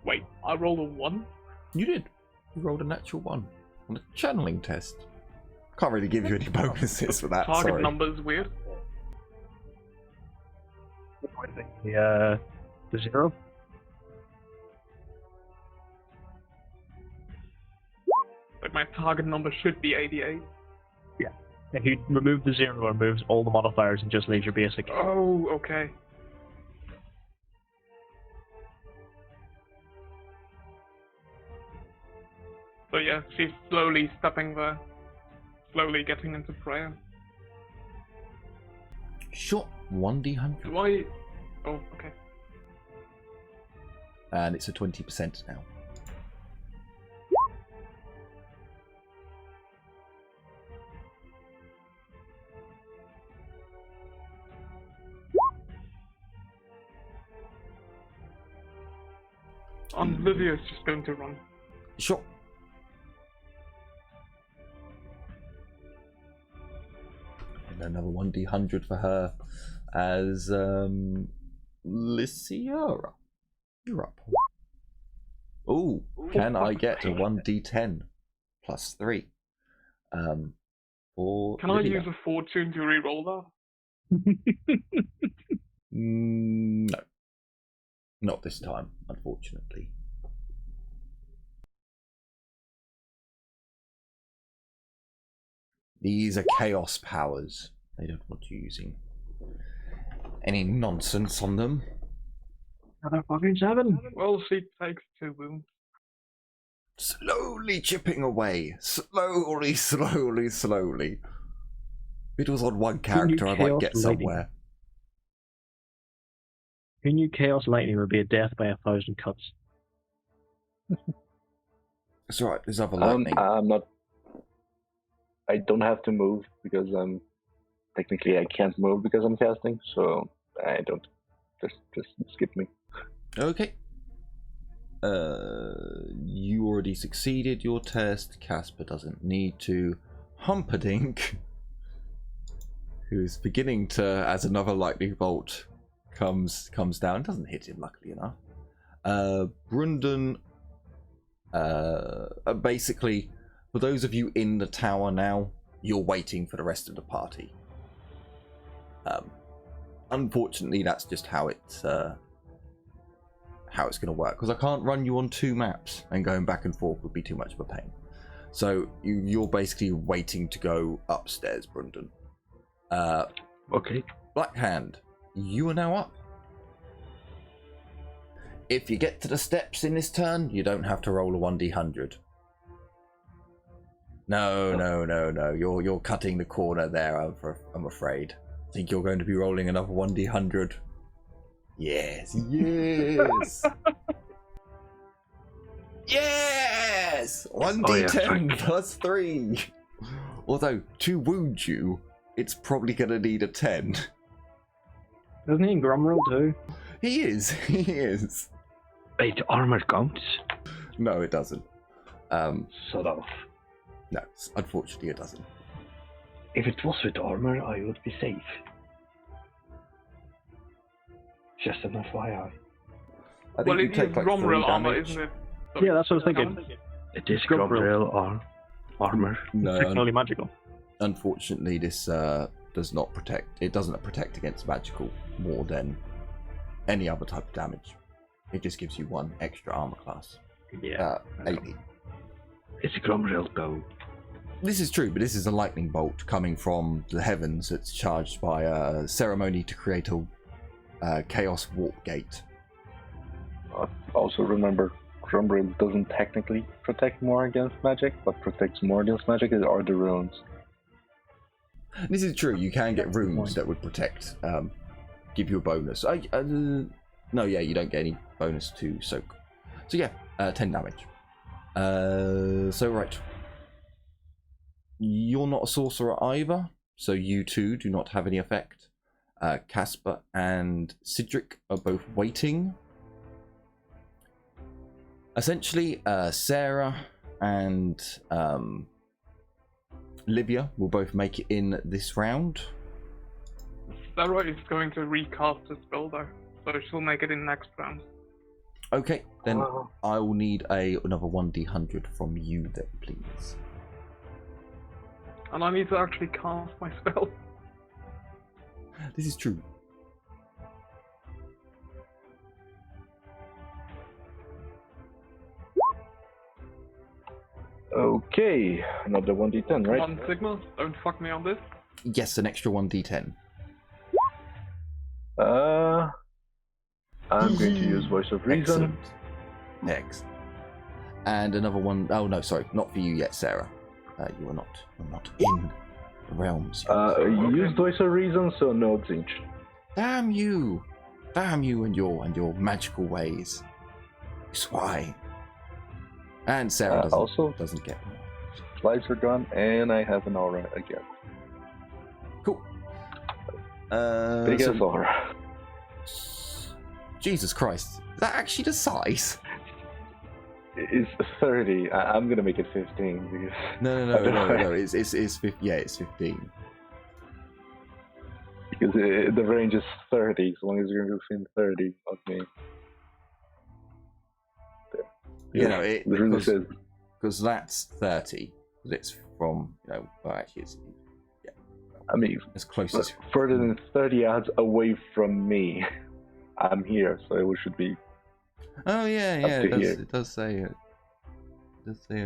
Wait, I rolled a 1? You did. You rolled a natural 1 on a channeling test. Can't really give you any bonuses for that, Target sorry. number is weird. The 0. But my target number should be 88. If you remove the 0, it removes all the modifiers and just leaves your basic. Oh, okay. So yeah, she's slowly stepping there. Slowly getting into prayer. Sure, 1d100. Do I... Oh, okay. And it's a 20% now. Livia's just going to run. Sure. And another 1d100 for her as Lysiara. You're up. Oh, can I get a 1d10 plus 3? For Can Lydia. I use a fortune to re-roll that? No. Not this time, unfortunately. These are chaos powers. They don't want you using any nonsense on them. Another fucking 7. Well, she takes 2 wounds. Slowly chipping away. Slowly, slowly, slowly. If it was on one character, I might Chaos get Lightning? somewhere. Who knew Chaos Lightning would be a death by 1,000 cuts? It's alright, there's other lightning. I'm not. I don't have to move because technically I can't move because I'm casting, so I don't. Just skip me. Okay. You already succeeded your test. Casper doesn't need to. Humperdinck, who's beginning to, as another lightning bolt comes down, doesn't hit him, luckily enough. Brunden, basically, for those of you in the tower now, you're waiting for the rest of the party. Unfortunately, that's just how it's going to work, because I can't run you on 2 maps, and going back and forth would be too much of a pain. So you're basically waiting to go upstairs, Brunden. Okay. Blackhand, you are now up. If you get to the steps in this turn, you don't have to roll a 1d100. No. You're cutting the corner there, I'm afraid. I think you're going to be rolling another 1d100. Yes. Yes! 1d10 plus 3. Although, to wound you, it's probably going to need a 10. Doesn't he in Grumroll too? He is. Wait, armor counts? No, it doesn't. Sort of. No, unfortunately it doesn't. If it was with armor, I would be safe. Just an FYI. I think Well, you it take is like 3 Gromrel armor, damage. isn't it? Yeah, that's what I was thinking. It is Grumbril. Grumbril armor. No, Technically magical. unfortunately this does not protect. It doesn't protect against magical more than any other type of damage. It just gives you 1 extra armor class. Yeah. AP. It's Grumbril though. This is true, but this is a lightning bolt coming from the heavens that's charged by a ceremony to create a chaos warp gate. Also remember, Grumbril doesn't technically protect more against magic, but protects more against magic are the runes. This is true. You can get runes that would protect, give you a bonus. No, yeah, you don't get any bonus to soak. So yeah, 10 damage. So right, you're not a sorcerer either, so you two do not have any effect. Casper and Cedric are both waiting. Essentially, Sarah and Livia will both make it in this round. Sarah is going to recast the spell though, so she'll make it in next round. Okay, then I will need another 1d100 from you then, please. And I need to actually cast my spell. This is true. Okay, another 1d10, right? 1 Sigma, don't fuck me on this. Yes, an extra 1d10. I'm going to use Voice of Reason. Excellent. And another one. Oh no, sorry, not for you yet, Sarah. You're not in the realms yet. Use Voice of Reason, so no Zinch. Damn you and your magical ways. It's why. And Sarah doesn't get one. Lives are gone, and I have an aura again. Cool. Big ass aura. Jesus Christ. Is that actually the size? It's 30. I'm gonna make it 15 because No. It's 15. Yeah, it's 15. Because the range is 30, as long as you're within 30 of me. You know, it really says because that's 30. Because it's from well, actually, it's I mean, as close as further than 30 yards away from me. I'm here, so it should be. Oh yeah, here. it does say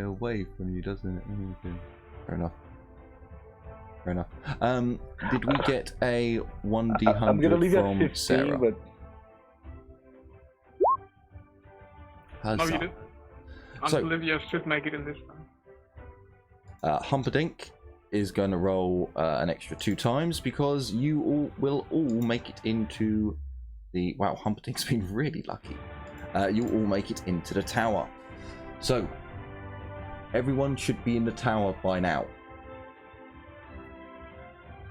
away from you, doesn't it? Okay. Fair enough. Did we get a 1d100 I'm gonna leave from at 15, Sarah? but No, you did. So- Olivia should make it in this time. Humperdinck is going to roll an extra 2 times because you all will make it into the. Wow, Humperdinck's been really lucky. You all make it into the tower. So everyone should be in the tower by now.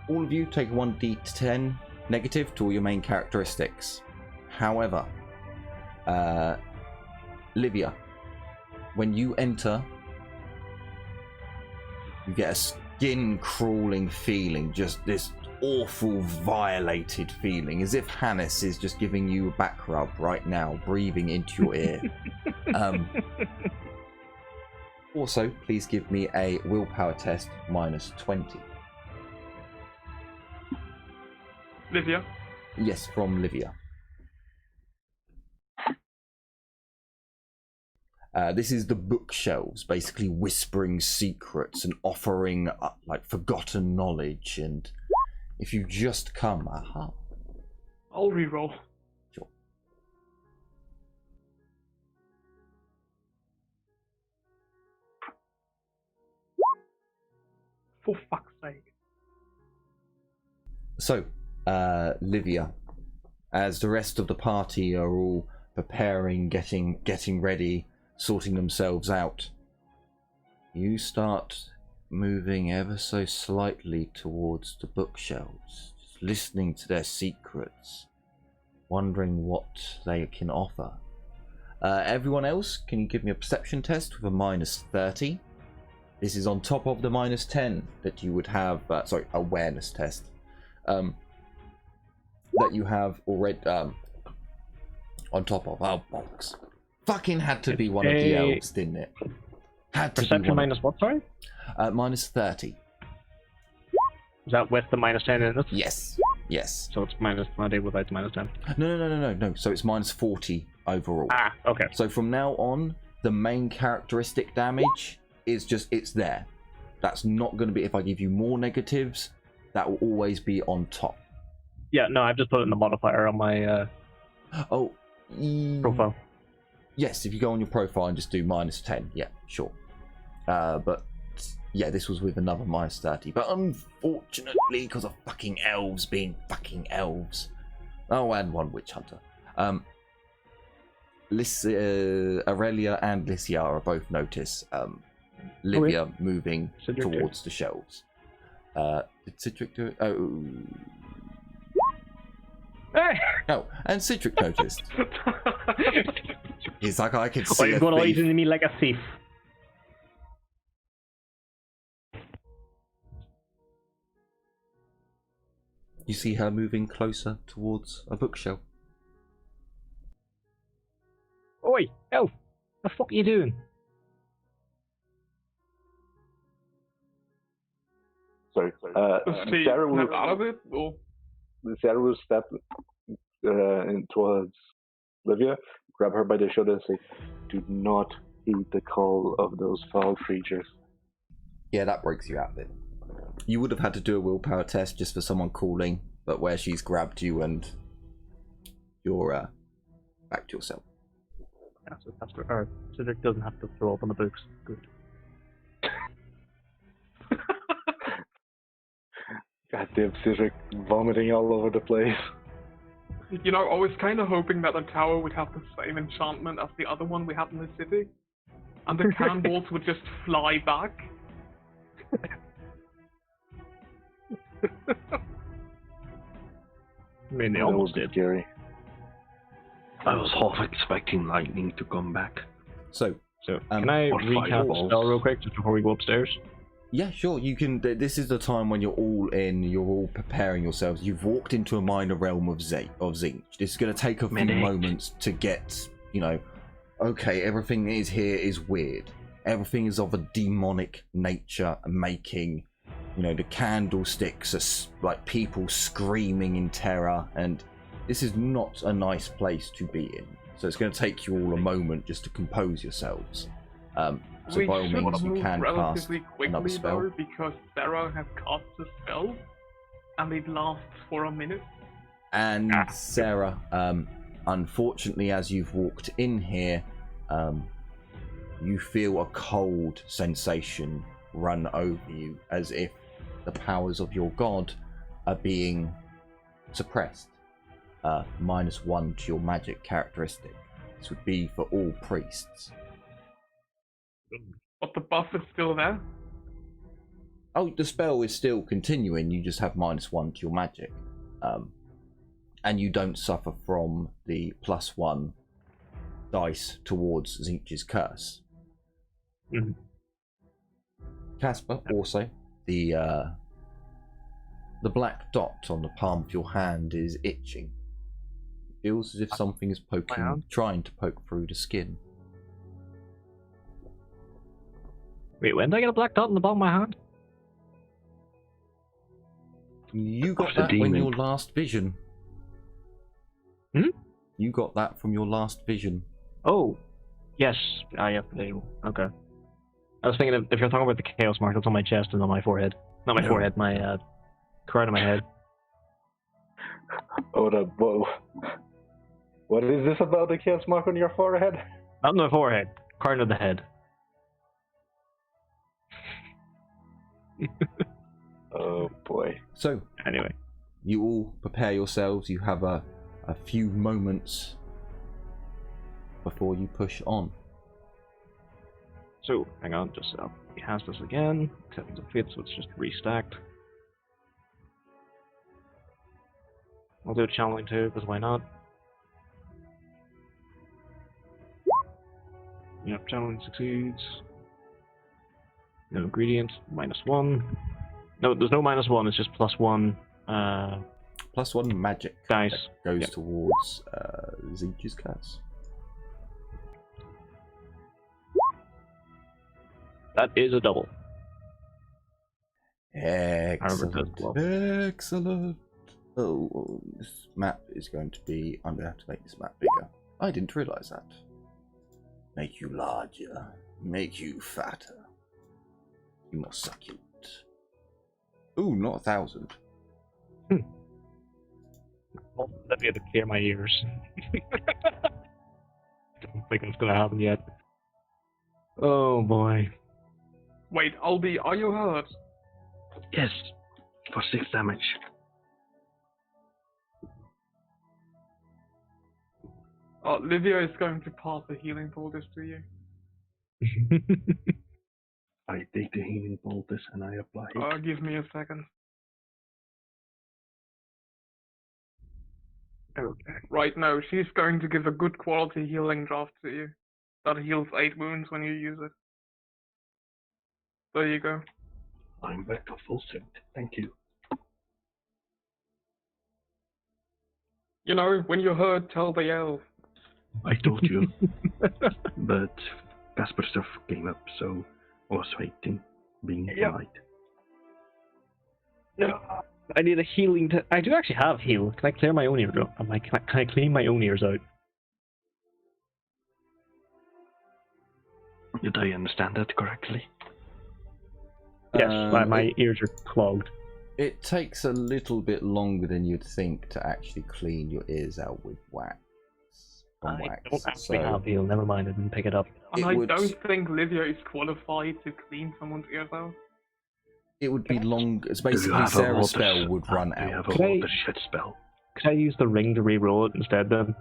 All of you take 1d10 negative to all your main characteristics. However, Livia, when you enter, you get a skin-crawling feeling, just this awful, violated feeling, as if Hannes is just giving you a back rub right now, breathing into your ear. Also, please give me a willpower test -20. Livia, Yes, from Livia. This is the bookshelves, basically whispering secrets and offering like forgotten knowledge. And if you just come, aha. I'll reroll. Sure. For fuck's sake. So, Livia, as the rest of the party are all preparing, getting ready, sorting themselves out, you start moving ever so slightly towards the bookshelves, just listening to their secrets, wondering what they can offer. Everyone else, can you give me a perception test with a -30? This is on top of the -10 that you would have, awareness test. That you have already on top of. Oh, bollocks. Fucking had to be one of the elves, didn't it? Had to Perception be one minus what, sorry? -30. Is that with the -10 in it? Yes. So it's -20 without the -10. No. So it's -40 overall. Ah, okay. So from now on, the main characteristic damage is just, it's there. That's not going to be, if I give you more negatives, that will always be on top. Yeah, no, I've just put it in the modifier on my profile. Yes, if you go on your profile and just do -10, yeah, sure. But yeah, this was with another -30. But unfortunately, because of fucking elves being fucking elves. Oh, and one witch hunter. Aurelia and Lycia are both notice Livia moving Cedric towards the shelves. Did Cedric do it? Oh. Hey! Oh, and Cedric noticed. He's like, I can see You're a going to thief. to me like a thief. You see her moving closer towards a bookshelf. Oi, elf! The fuck are you doing? sorry. Does she Sarah snap out of it? Or? will step in towards Olivia, grab her by the shoulder and say, "Do not heed the call of those foul creatures. Yeah, that breaks you out of it. You would have had to do a willpower test just for someone calling, but where she's grabbed you and you're back to yourself. Yeah, so Cedric doesn't have to throw open the books. Good. Goddamn Cedric vomiting all over the place. You know, I was kind of hoping that the tower would have the same enchantment as the other one we had in the city, and the cannonballs would just fly back. I mean, they That almost would be did. scary. I was half expecting lightning to come back. So, So, can I or recap the fireballs. spell real quick just before we go upstairs? yeah, sure, you can. This is the time when you're all in, you're all preparing yourselves. You've walked into a minor realm of Zinch. This is going to take a few Medic. moments to get, okay, everything is here is weird. Everything is of a demonic nature, making, the candlesticks are like people screaming in terror, and this is not a nice place to be in. So it's going to take you all a moment just to compose yourselves. So We by all should means, you move can cast relatively another quickly spell. though, because Sarah has cast a spell, and it lasts for a minute. And Sarah, unfortunately, as you've walked in here, you feel a cold sensation run over you, as if the powers of your god are being suppressed. -1 to your magic characteristic. This would be for all priests. But the buff is still there. Oh, the spell is still continuing, you just have -1 to your magic. And you don't suffer from the +1 dice towards Zinch's curse. Mhm. Casper, also, the black dot on the palm of your hand is itching. It feels as if something is trying to poke through the skin. Wait, when did I get a black dot in the bottom of my hand? You got the that when demon. your last vision. Hmm? You got that from your last vision. Oh, yes. Yeah, okay. I was thinking if you're talking about the chaos mark, that's on my chest and on my forehead. Not my No. forehead, my crown of my head. Hold up, whoa. What is this about the chaos mark on your forehead? Not on my forehead, crown of the head. Oh boy. So, Anyway, you all prepare yourselves. You have a few moments before you push on. so hang on, just he has this again. Except it's a fit, so it's just restacked. I'll do channeling too, because why not? Yep, channeling succeeds. No ingredient, -1. No, there's no -1, it's just +1 +1 magic dice. that goes Yep. towards Zinch's curse. That is a double. Excellent. well. Excellent. Oh, this map is going to be... I'm going to have to make this map bigger. I didn't realise that. Make you larger. Make you fatter. You more succulent. Ooh, not 1,000. Well, let me have to clear my ears. Don't think it's gonna happen yet. Oh boy. Wait, Aldi, are you hurt? Yes, for 6 damage. Livia is going to pass the healing poultice to you. I take the healing poultice and I apply it. Give me a second. Okay. Right now, she's going to give a good quality healing draft to you. That heals 8 wounds when you use it. There you go. I'm back to full strength. Thank you. You know, when you're hurt, tell the elf. I told you, but Casper stuff came up, so I was waiting, being Yep. polite. No, I need a healing. I do actually have heal. Can I clear my own ears out? Can I clean my own ears out? Did I understand that correctly? Yes, my ears are clogged. It takes a little bit longer than you'd think to actually clean your ears out with wax. I Wax. don't actually So have heal. Never mind, I didn't pick it up. And It I would- don't think Livia is qualified to clean someone's ears out. it would be long. It's Do you basically have a Sarah's water spell would run Do you have out. a Okay. watershed spell? Could I use the ring to re-roll it instead then?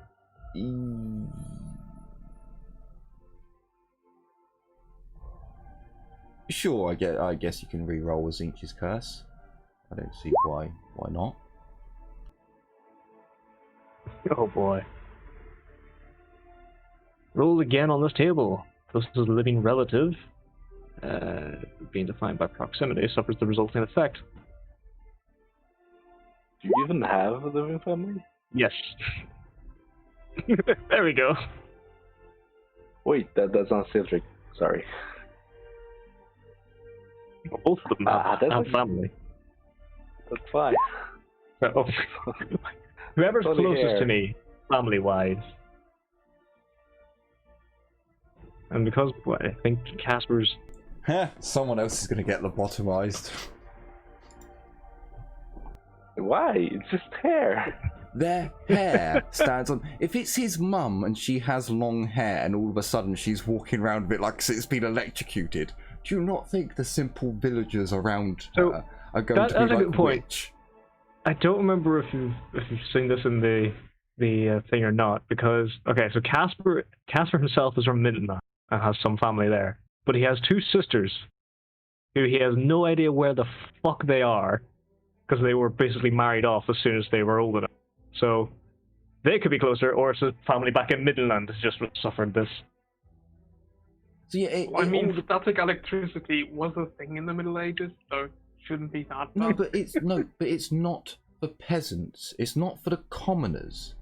Sure, I guess you can re-roll a Zinch's curse. I don't see why not. Oh boy. Roll again on this table. This is a living relative. Being defined by proximity suffers the resulting effect. Do you even have a living family? Yes. There we go. Wait, that's not Cedric. Sorry. Both of them have that's like- family. That's fine. So, whoever's Funny closest hair. to me, family-wise. And because I think Casper's... Someone else is going to get lobotomized. Why? It's just hair. Their hair stands on. If it's his mum and she has long hair and all of a sudden she's walking around a bit like it's been electrocuted, do you not think the simple villagers around So, her are going that's to a be like, good point. witch? I don't remember if you've seen this in the thing or not, because okay, so Casper himself is from Midland and has some family there, but he has two sisters who he has no idea where the fuck they are, because they were basically married off as soon as they were old enough. So they could be closer, or it's a family back in Midland has just suffered this. So yeah, I mean, static electricity was a thing in the Middle Ages, so it shouldn't be that no, bad. but it's not for peasants. It's not for the commoners.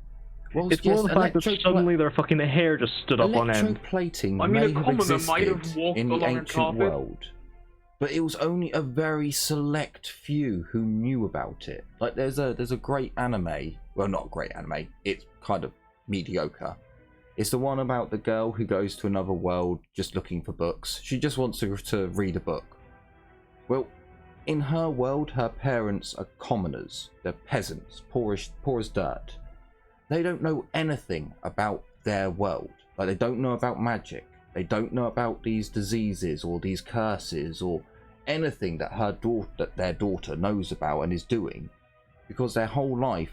Whilst, It's more the fact that suddenly their fucking hair just stood up on end. Electroplating I mean, a may have commoner might have existed walked in the along a ancient carpet. world, but it was only a very select few who knew about it. Like there's a great anime, well, not a great anime, it's kind of mediocre. It's the one about the girl who goes to another world just looking for books. She just wants to read a book. Well, in her world, her parents are commoners. They're peasants, poor as dirt. They don't know anything about their world. Like, they don't know about magic. They don't know about these diseases or these curses or anything that their daughter knows about and is doing, because their whole life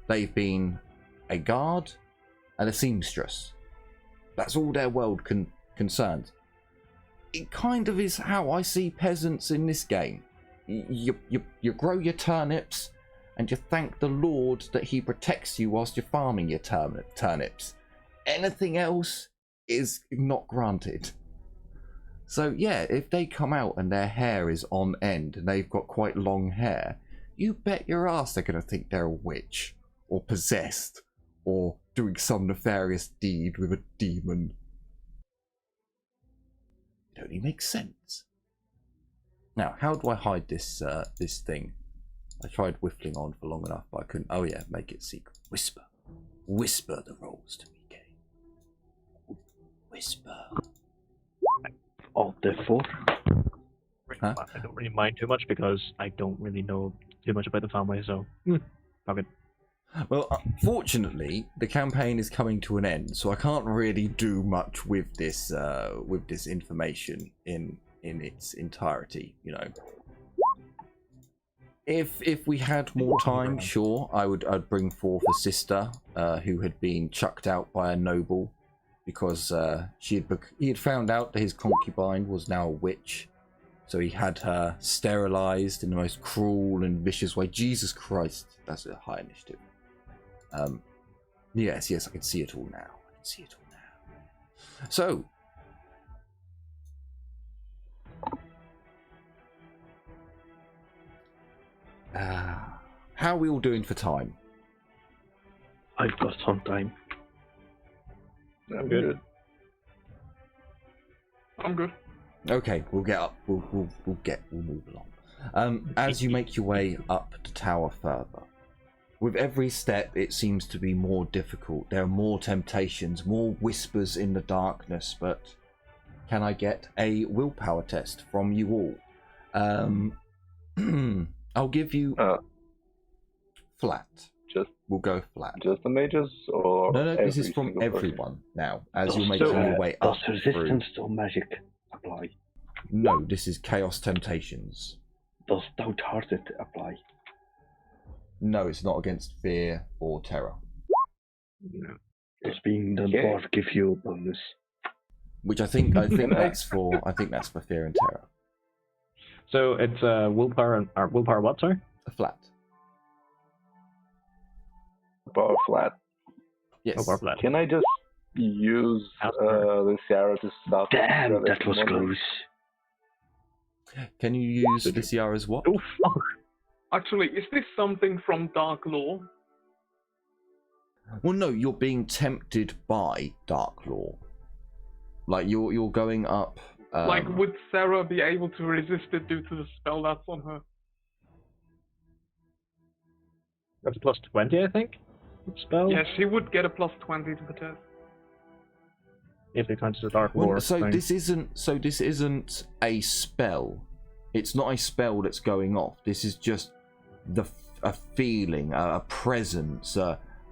they've been a guard and a seamstress. That's all their world concerns. It kind of is how I see peasants in this game. You grow your turnips and you thank the Lord that he protects you whilst you're farming your turnips. Anything else is not granted. So yeah, if they come out and their hair is on end and they've got quite long hair, you bet your ass they're going to think they're a witch or possessed or doing some nefarious deed with a demon. It only makes sense. Now, how do I hide this this thing? I tried whiffling on for long enough, but I couldn't. Oh yeah, make it secret. Whisper. Whisper the rolls to me, game. Whisper. Alt F4. Huh? I don't really mind too much because I don't really know too much about the family, so okay. Well, unfortunately, the campaign is coming to an end, so I can't really do much with this information in its entirety. You know, if we had more time, sure, I'd bring forth a sister who had been chucked out by a noble because he had found out that his concubine was now a witch, so he had her sterilized in the most cruel and vicious way. Jesus Christ, that's a high initiative. Yes, I can see it all now. So, how are we all doing for time? I've got some time. I'm good. I'm good. Okay, we'll get up. We'll move along. As you make your way up the tower further, with every step it seems to be more difficult. There are more temptations, more whispers in the darkness, but can I get a willpower test from you all? I'll give you flat. We'll go flat. Just the mages, or No, this is every from single person? everyone now, as you're making your way up Does resistance to magic apply? No, this is Chaos Temptations. Does Stout-Hearted apply? No, it's not against fear or terror. No. Does being the dwarf give you a bonus? Which I think that's for fear and terror. So it's willpower or willpower what, sorry? A flat. Power flat. Yes. Willpower flat. Can I just use the Sierra to stop? Damn, that was close. Can you use Lysiara's what? Oh fuck! Actually, is this something from Dark Law? Well, no, you're being tempted by Dark Law. Like you're going up. Like, would Sarah be able to resist it due to the spell that's on her? That's plus 20, I think. Spell. Yeah, she would get a plus 20 to the test. If it comes to the Dark Lore. So this isn't a spell. It's not a spell that's going off. This is just a feeling, a presence.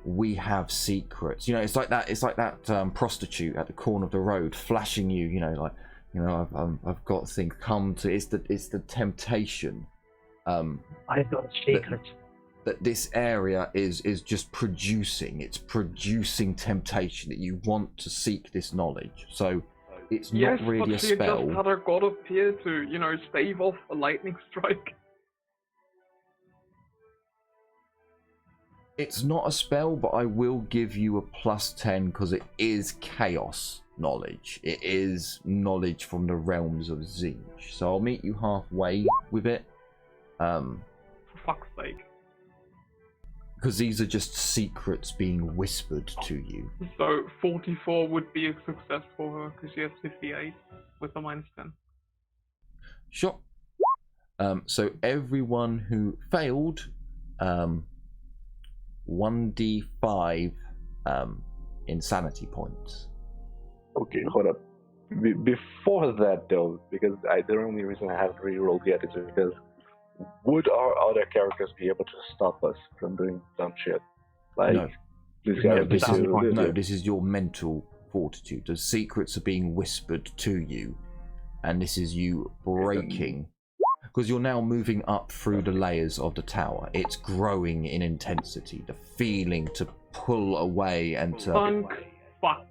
We have secrets. You know, it's like that. It's like that prostitute at the corner of the road, flashing you. You know, like, you know, I've got things. Come to. It's the temptation. I've got secrets. That this area is just producing. It's producing temptation that you want to seek this knowledge. So it's not really a spell. Yes, but she just had her god appear to, you know, stave off a lightning strike. It's not a spell, but I will give you a plus 10 because it is chaos knowledge. It is knowledge from the realms of Tzeentch. So I'll meet you halfway with it. For fuck's sake. Because these are just secrets being whispered to you. So 44 would be a success for her because she has 58 with a minus 10. Sure. So everyone who failed, 1d5 insanity points. Okay, hold up. Before that, though, because the only reason I haven't re-rolled yet is because would our other characters be able to stop us from doing dumb shit? Like, no. This is your mental fortitude. The secrets are being whispered to you, and this is you breaking. Because you're now moving up through the layers of the tower. It's growing in intensity. The feeling to pull away and to... Fuck.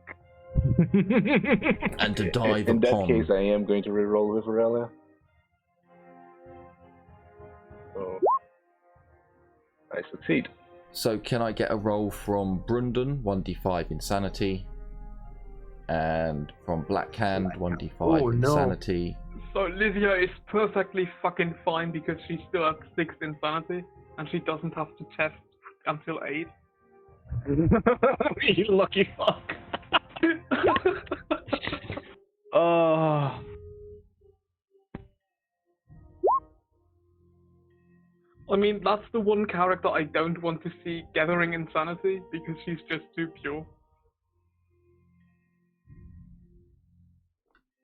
and to dive in upon... that case, I am going to re-roll with Aurelia. So, I succeed. So can I get a roll from Brunden, 1d5 insanity, and from Blackhand, 1d5 insanity. So Lydia is perfectly fucking fine because she's still at 6 insanity, and she doesn't have to test until 8. You lucky fuck. Oh. I mean, that's the one character I don't want to see gathering insanity because she's just too pure.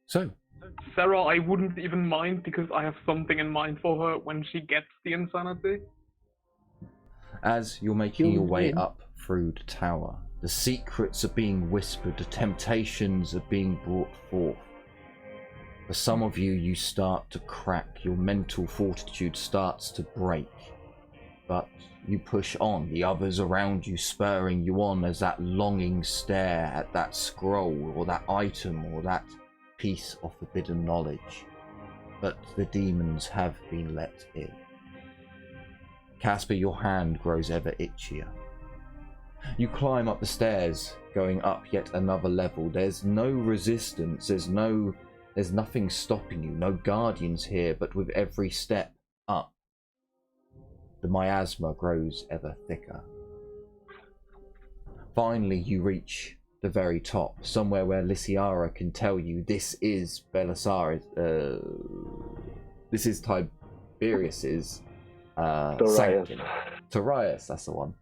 So, Sarah, I wouldn't even mind because I have something in mind for her when she gets the insanity. as you're making your way up through the tower, the secrets are being whispered, the temptations are being brought forth. For some of you, you start to crack, your mental fortitude starts to break. But you push on, the others around you spurring you on as that longing stare at that scroll or that item or that piece of forbidden knowledge. But the demons have been let in. Casper, your hand grows ever itchier. You climb up the stairs, going up yet another level. There's no resistance, there's nothing stopping you, no guardians here, but with every step up, the miasma grows ever thicker. Finally, you reach the very top, somewhere where Lysiara can tell you this is Belisarius, this is Tiberius's sanctum. Tirias, that's the one.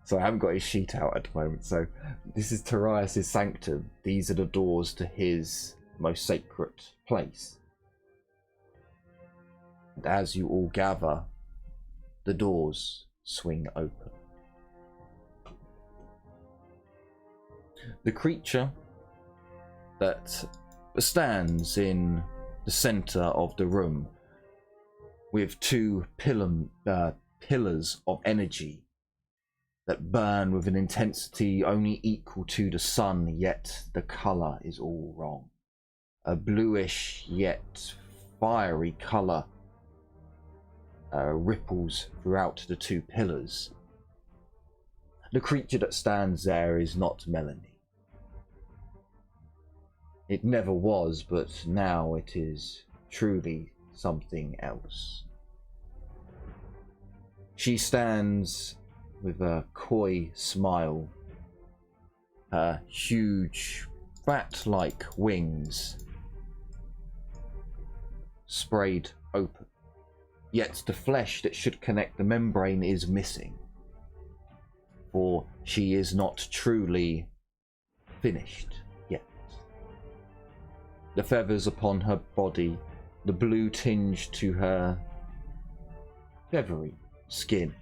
So I haven't got his sheet out at the moment. So this is Tirias's sanctum. These are the doors to his most sacred place. And as you all gather, the doors swing open. The creature that stands in the center of the room with two pillars of energy that burn with an intensity only equal to the sun, yet the color is all wrong. A bluish yet fiery color ripples throughout the two pillars. The creature that stands there is not Melanie. It never was, but now it is truly something else. She stands with a coy smile, her huge bat-like wings sprayed open, yet the flesh that should connect the membrane is missing, for she is not truly finished yet. The feathers upon her body, the blue tinge to her feathery skin,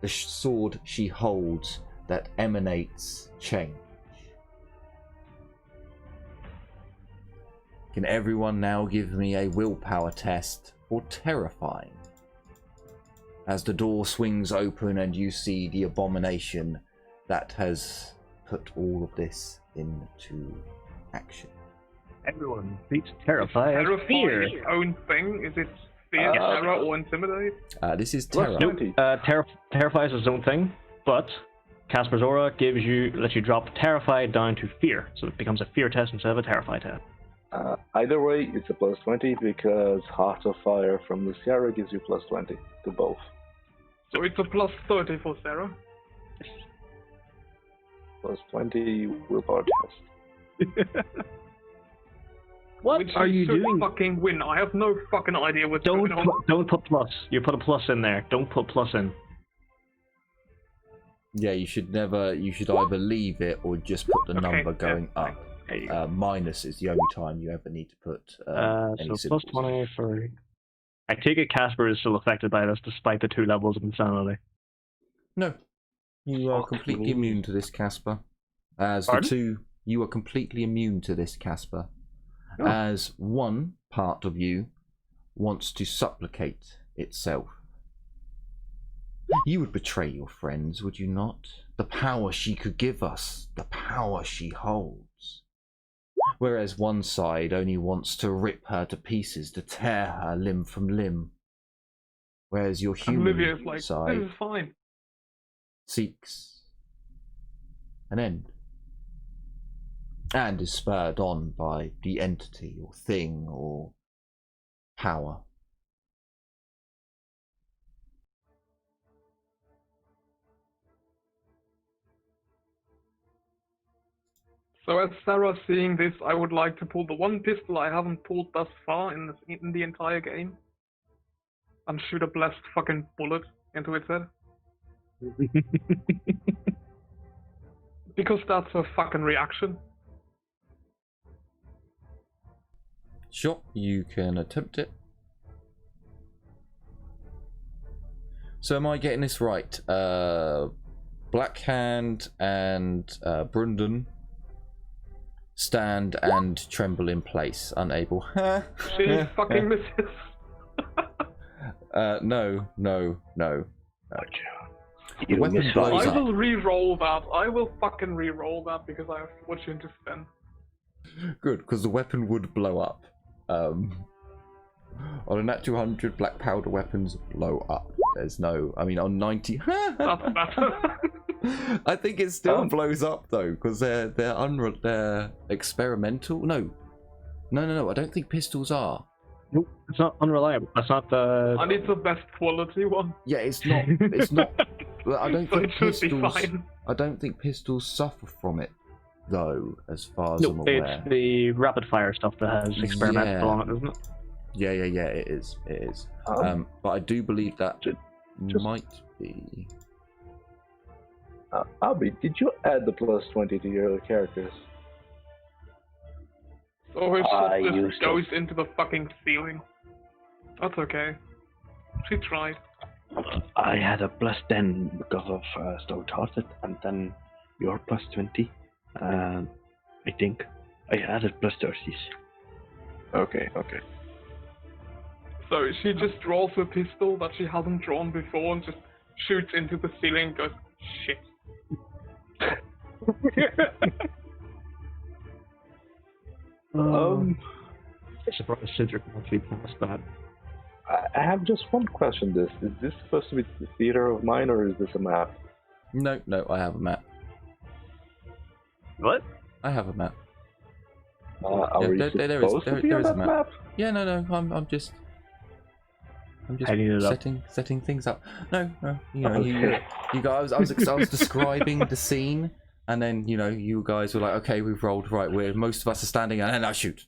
the sword she holds that emanates change. Can everyone now give me a willpower test for terrifying? As the door swings open and you see the abomination that has put all of this into action. Everyone, please terrify as Terrify fear. its own thing? Is it fear, terror, or intimidate? This is terror. Nope. Terrify is its own thing, but Casper's aura lets you drop terrify down to fear, so it becomes a fear test instead of a terrify test. Either way, it's a +20 because Heart of Fire from Luciara gives you +20 to both. So it's a +30 for Sarah. +20 willpower test. What Which are you should doing? fucking win. I have no fucking idea what's going on. Don't put plus. You put a plus in there. Don't put plus in. Yeah, you should never. You should either leave it or just put the number going up. There you go. Minus is the only time you ever need to put any So symbols. +20 for. I take it Casper is still affected by this, despite the 2 levels of insanity. No, you are Fuck completely me. immune to this, Casper. As Pardon? you are completely immune to this, Casper. Oh. As one part of you wants to supplicate itself. You would betray your friends, would you not? The power she could give us, the power she holds. Whereas one side only wants to rip her to pieces, to tear her limb from limb. Whereas your And Olivia is human like, side this is fine. seeks an end. And is spurred on by the entity or thing or power. So as Sarah seeing this, I would like to pull the one pistol I haven't pulled thus far in the entire game. And shoot a blessed fucking bullet into its head. Because that's a fucking reaction. Sure, you can attempt it. So am I getting this right? Blackhand and Brunden stand and tremble in place, unable. She fucking misses. No. The You weapon miss blows I up. will re-roll that. I will fucking re-roll that because I have fortune to spend. Good, because the weapon would blow up. On a nat 200, black powder weapons blow up. There's no, I mean, on 90, That's better. I think it still blows up though, because they're experimental. No. I don't think pistols are. Nope, it's not unreliable. That's not the. I need the best quality one. Yeah, it's not. It's not. I don't So think it should be pistols. fine. I don't think pistols suffer from it, though, as far as No, I'm aware. it's the rapid fire stuff that has experimental on it, isn't it? Yeah. It is. But I do believe that might be. Abby, did you add the +20 to your characters? So her I shot used just to- goes into the fucking ceiling. That's okay. She tried. I had a +10 because of stout-hearted, and then your +20. I think I added +30s. Okay. So she just draws a pistol that she hasn't drawn before and just shoots into the ceiling and goes, shit. I'm surprised Cedric won't be past that. I have just one question. Is this supposed to be the theater of mine, or is this a map? No, I have a map. What? I have a map. Are we there supposed to be on is a that map. map? Yeah, no, I'm just Heading it up. setting things up. No, you know, Okay. you guys, I was describing the scene, and then you guys were like, okay, we've rolled, right, most of us are standing, and now shoot.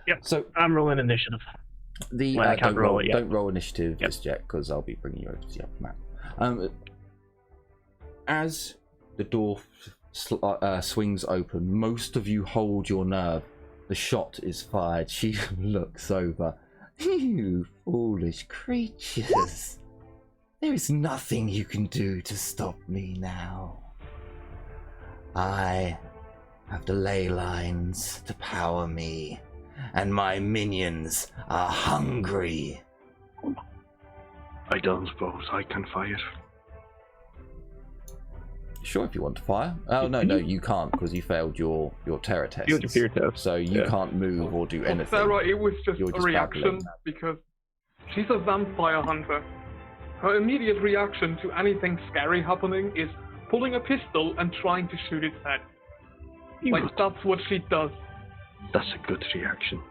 Yep. So I'm rolling initiative. the Well, I can't roll it yet. don't roll initiative Yep. just yet, because I'll be bringing you over to the upper map. As the door swings open, most of you hold your nerve. The shot is fired. She looks over. You foolish creatures. There is nothing you can do to stop me now. I have the ley lines to power me, and my minions are hungry. I don't suppose I can fire. Sure, if you want to fire. Oh, no, you can't, because you failed your terror test. Failed your fear test. So you Yeah. can't move or do For anything. Sarah, it was just You're a just reaction babbling. because she's a vampire hunter. Her immediate reaction to anything scary happening is pulling a pistol and trying to shoot its head. Like, that's what she does. That's a good reaction.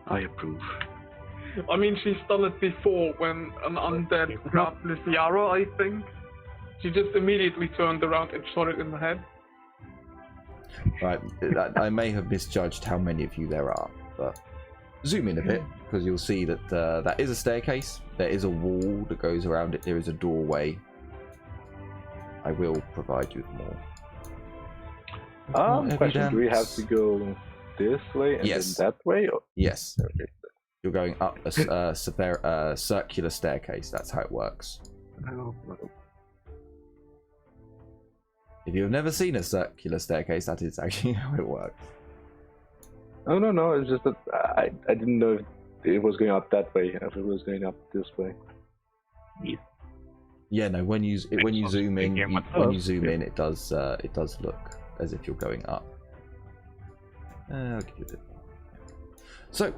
I approve. I mean, she's done it before when an undead grabbed Lysiara, I think. She just immediately turned around and shot it in the head. Right, I may have misjudged how many of you there are, but zoom in a bit, because you'll see that that is a staircase, there is a wall that goes around it, there is a doorway. I will provide you with more. Question: Do we have Evidence. to go this way and Yes. then that way? Or... Yes, Okay. you're going up a circular staircase, that's how it works. If you have never seen a circular staircase, that is actually how it works. Oh no! It's just that I didn't know if it was going up that way, if it was going up this way. Yeah, no. When you zoom in, Again, what when you does? zoom in, it does look as if you're going up. I'll give you a bit more. So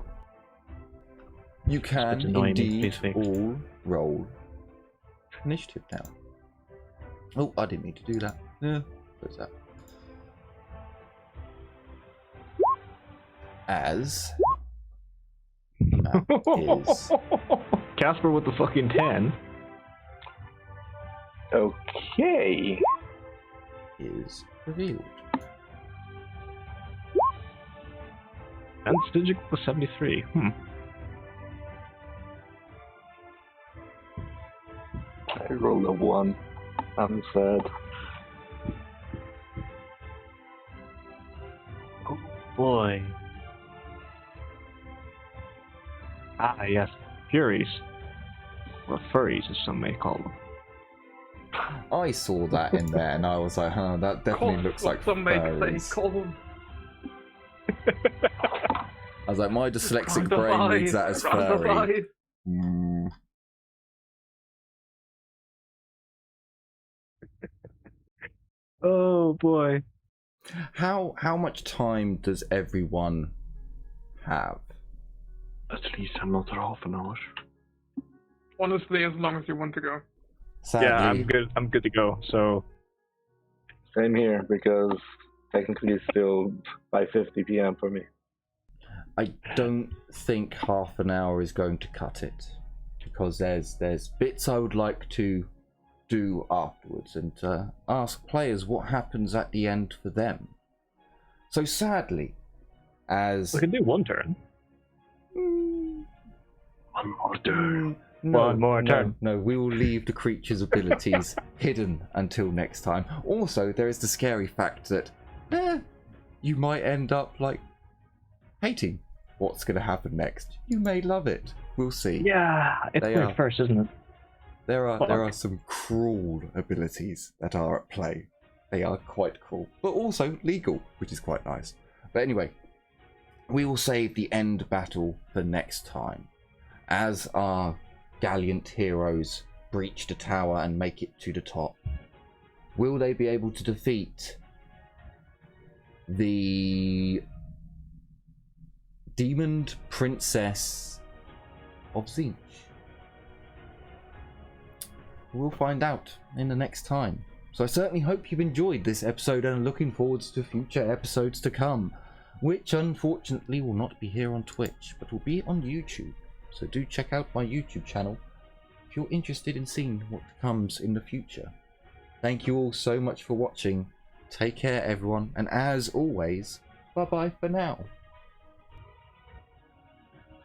you can annoying me, indeed please, all roll initiative now. Oh, I didn't need to do that. Yeah, what's that? As the map is Casper with the fucking 10. Okay. is revealed. And Stygic with 73. I rolled a 1. I'm sad. Oh boy. Ah, yes. Furies. Or furries, as some may call them. I saw that in there, and I was like, "Huh, that definitely looks like some make furries." say call them. I was like, my dyslexic Round of brain reads eyes, that as round of furry. eyes. Mm. Oh boy. How much time does everyone have? At least another half an hour. Honestly, as long as you want to go. Sadly, Yeah, I'm good. I'm good to go. So Same here, because technically it's still 5:50 p.m. for me. I don't think half an hour is going to cut it, because there's bits I would like to do afterwards, and ask players what happens at the end for them. So sadly, as we can do one turn. One more turn. One more turn. No, we will leave the creature's abilities hidden until next time. Also, there is the scary fact that you might end up like hating what's going to happen next. You may love it. We'll see. Yeah, it's They weird are. first, isn't it? There are some cruel abilities that are at play. They are quite cruel, but also legal, which is quite nice. But anyway, we will save the end battle for next time, as our gallant heroes breach the tower and make it to the top. Will they be able to defeat the demon princess of Tzeentch? We'll find out in the next time. So I certainly hope you've enjoyed this episode and are looking forward to future episodes to come, which unfortunately will not be here on Twitch, but will be on YouTube. So do check out my YouTube channel if you're interested in seeing what comes in the future. Thank you all so much for watching. Take care, everyone, and as always, bye-bye for now.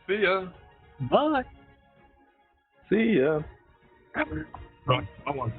See ya. Bye. See ya. Right, I won.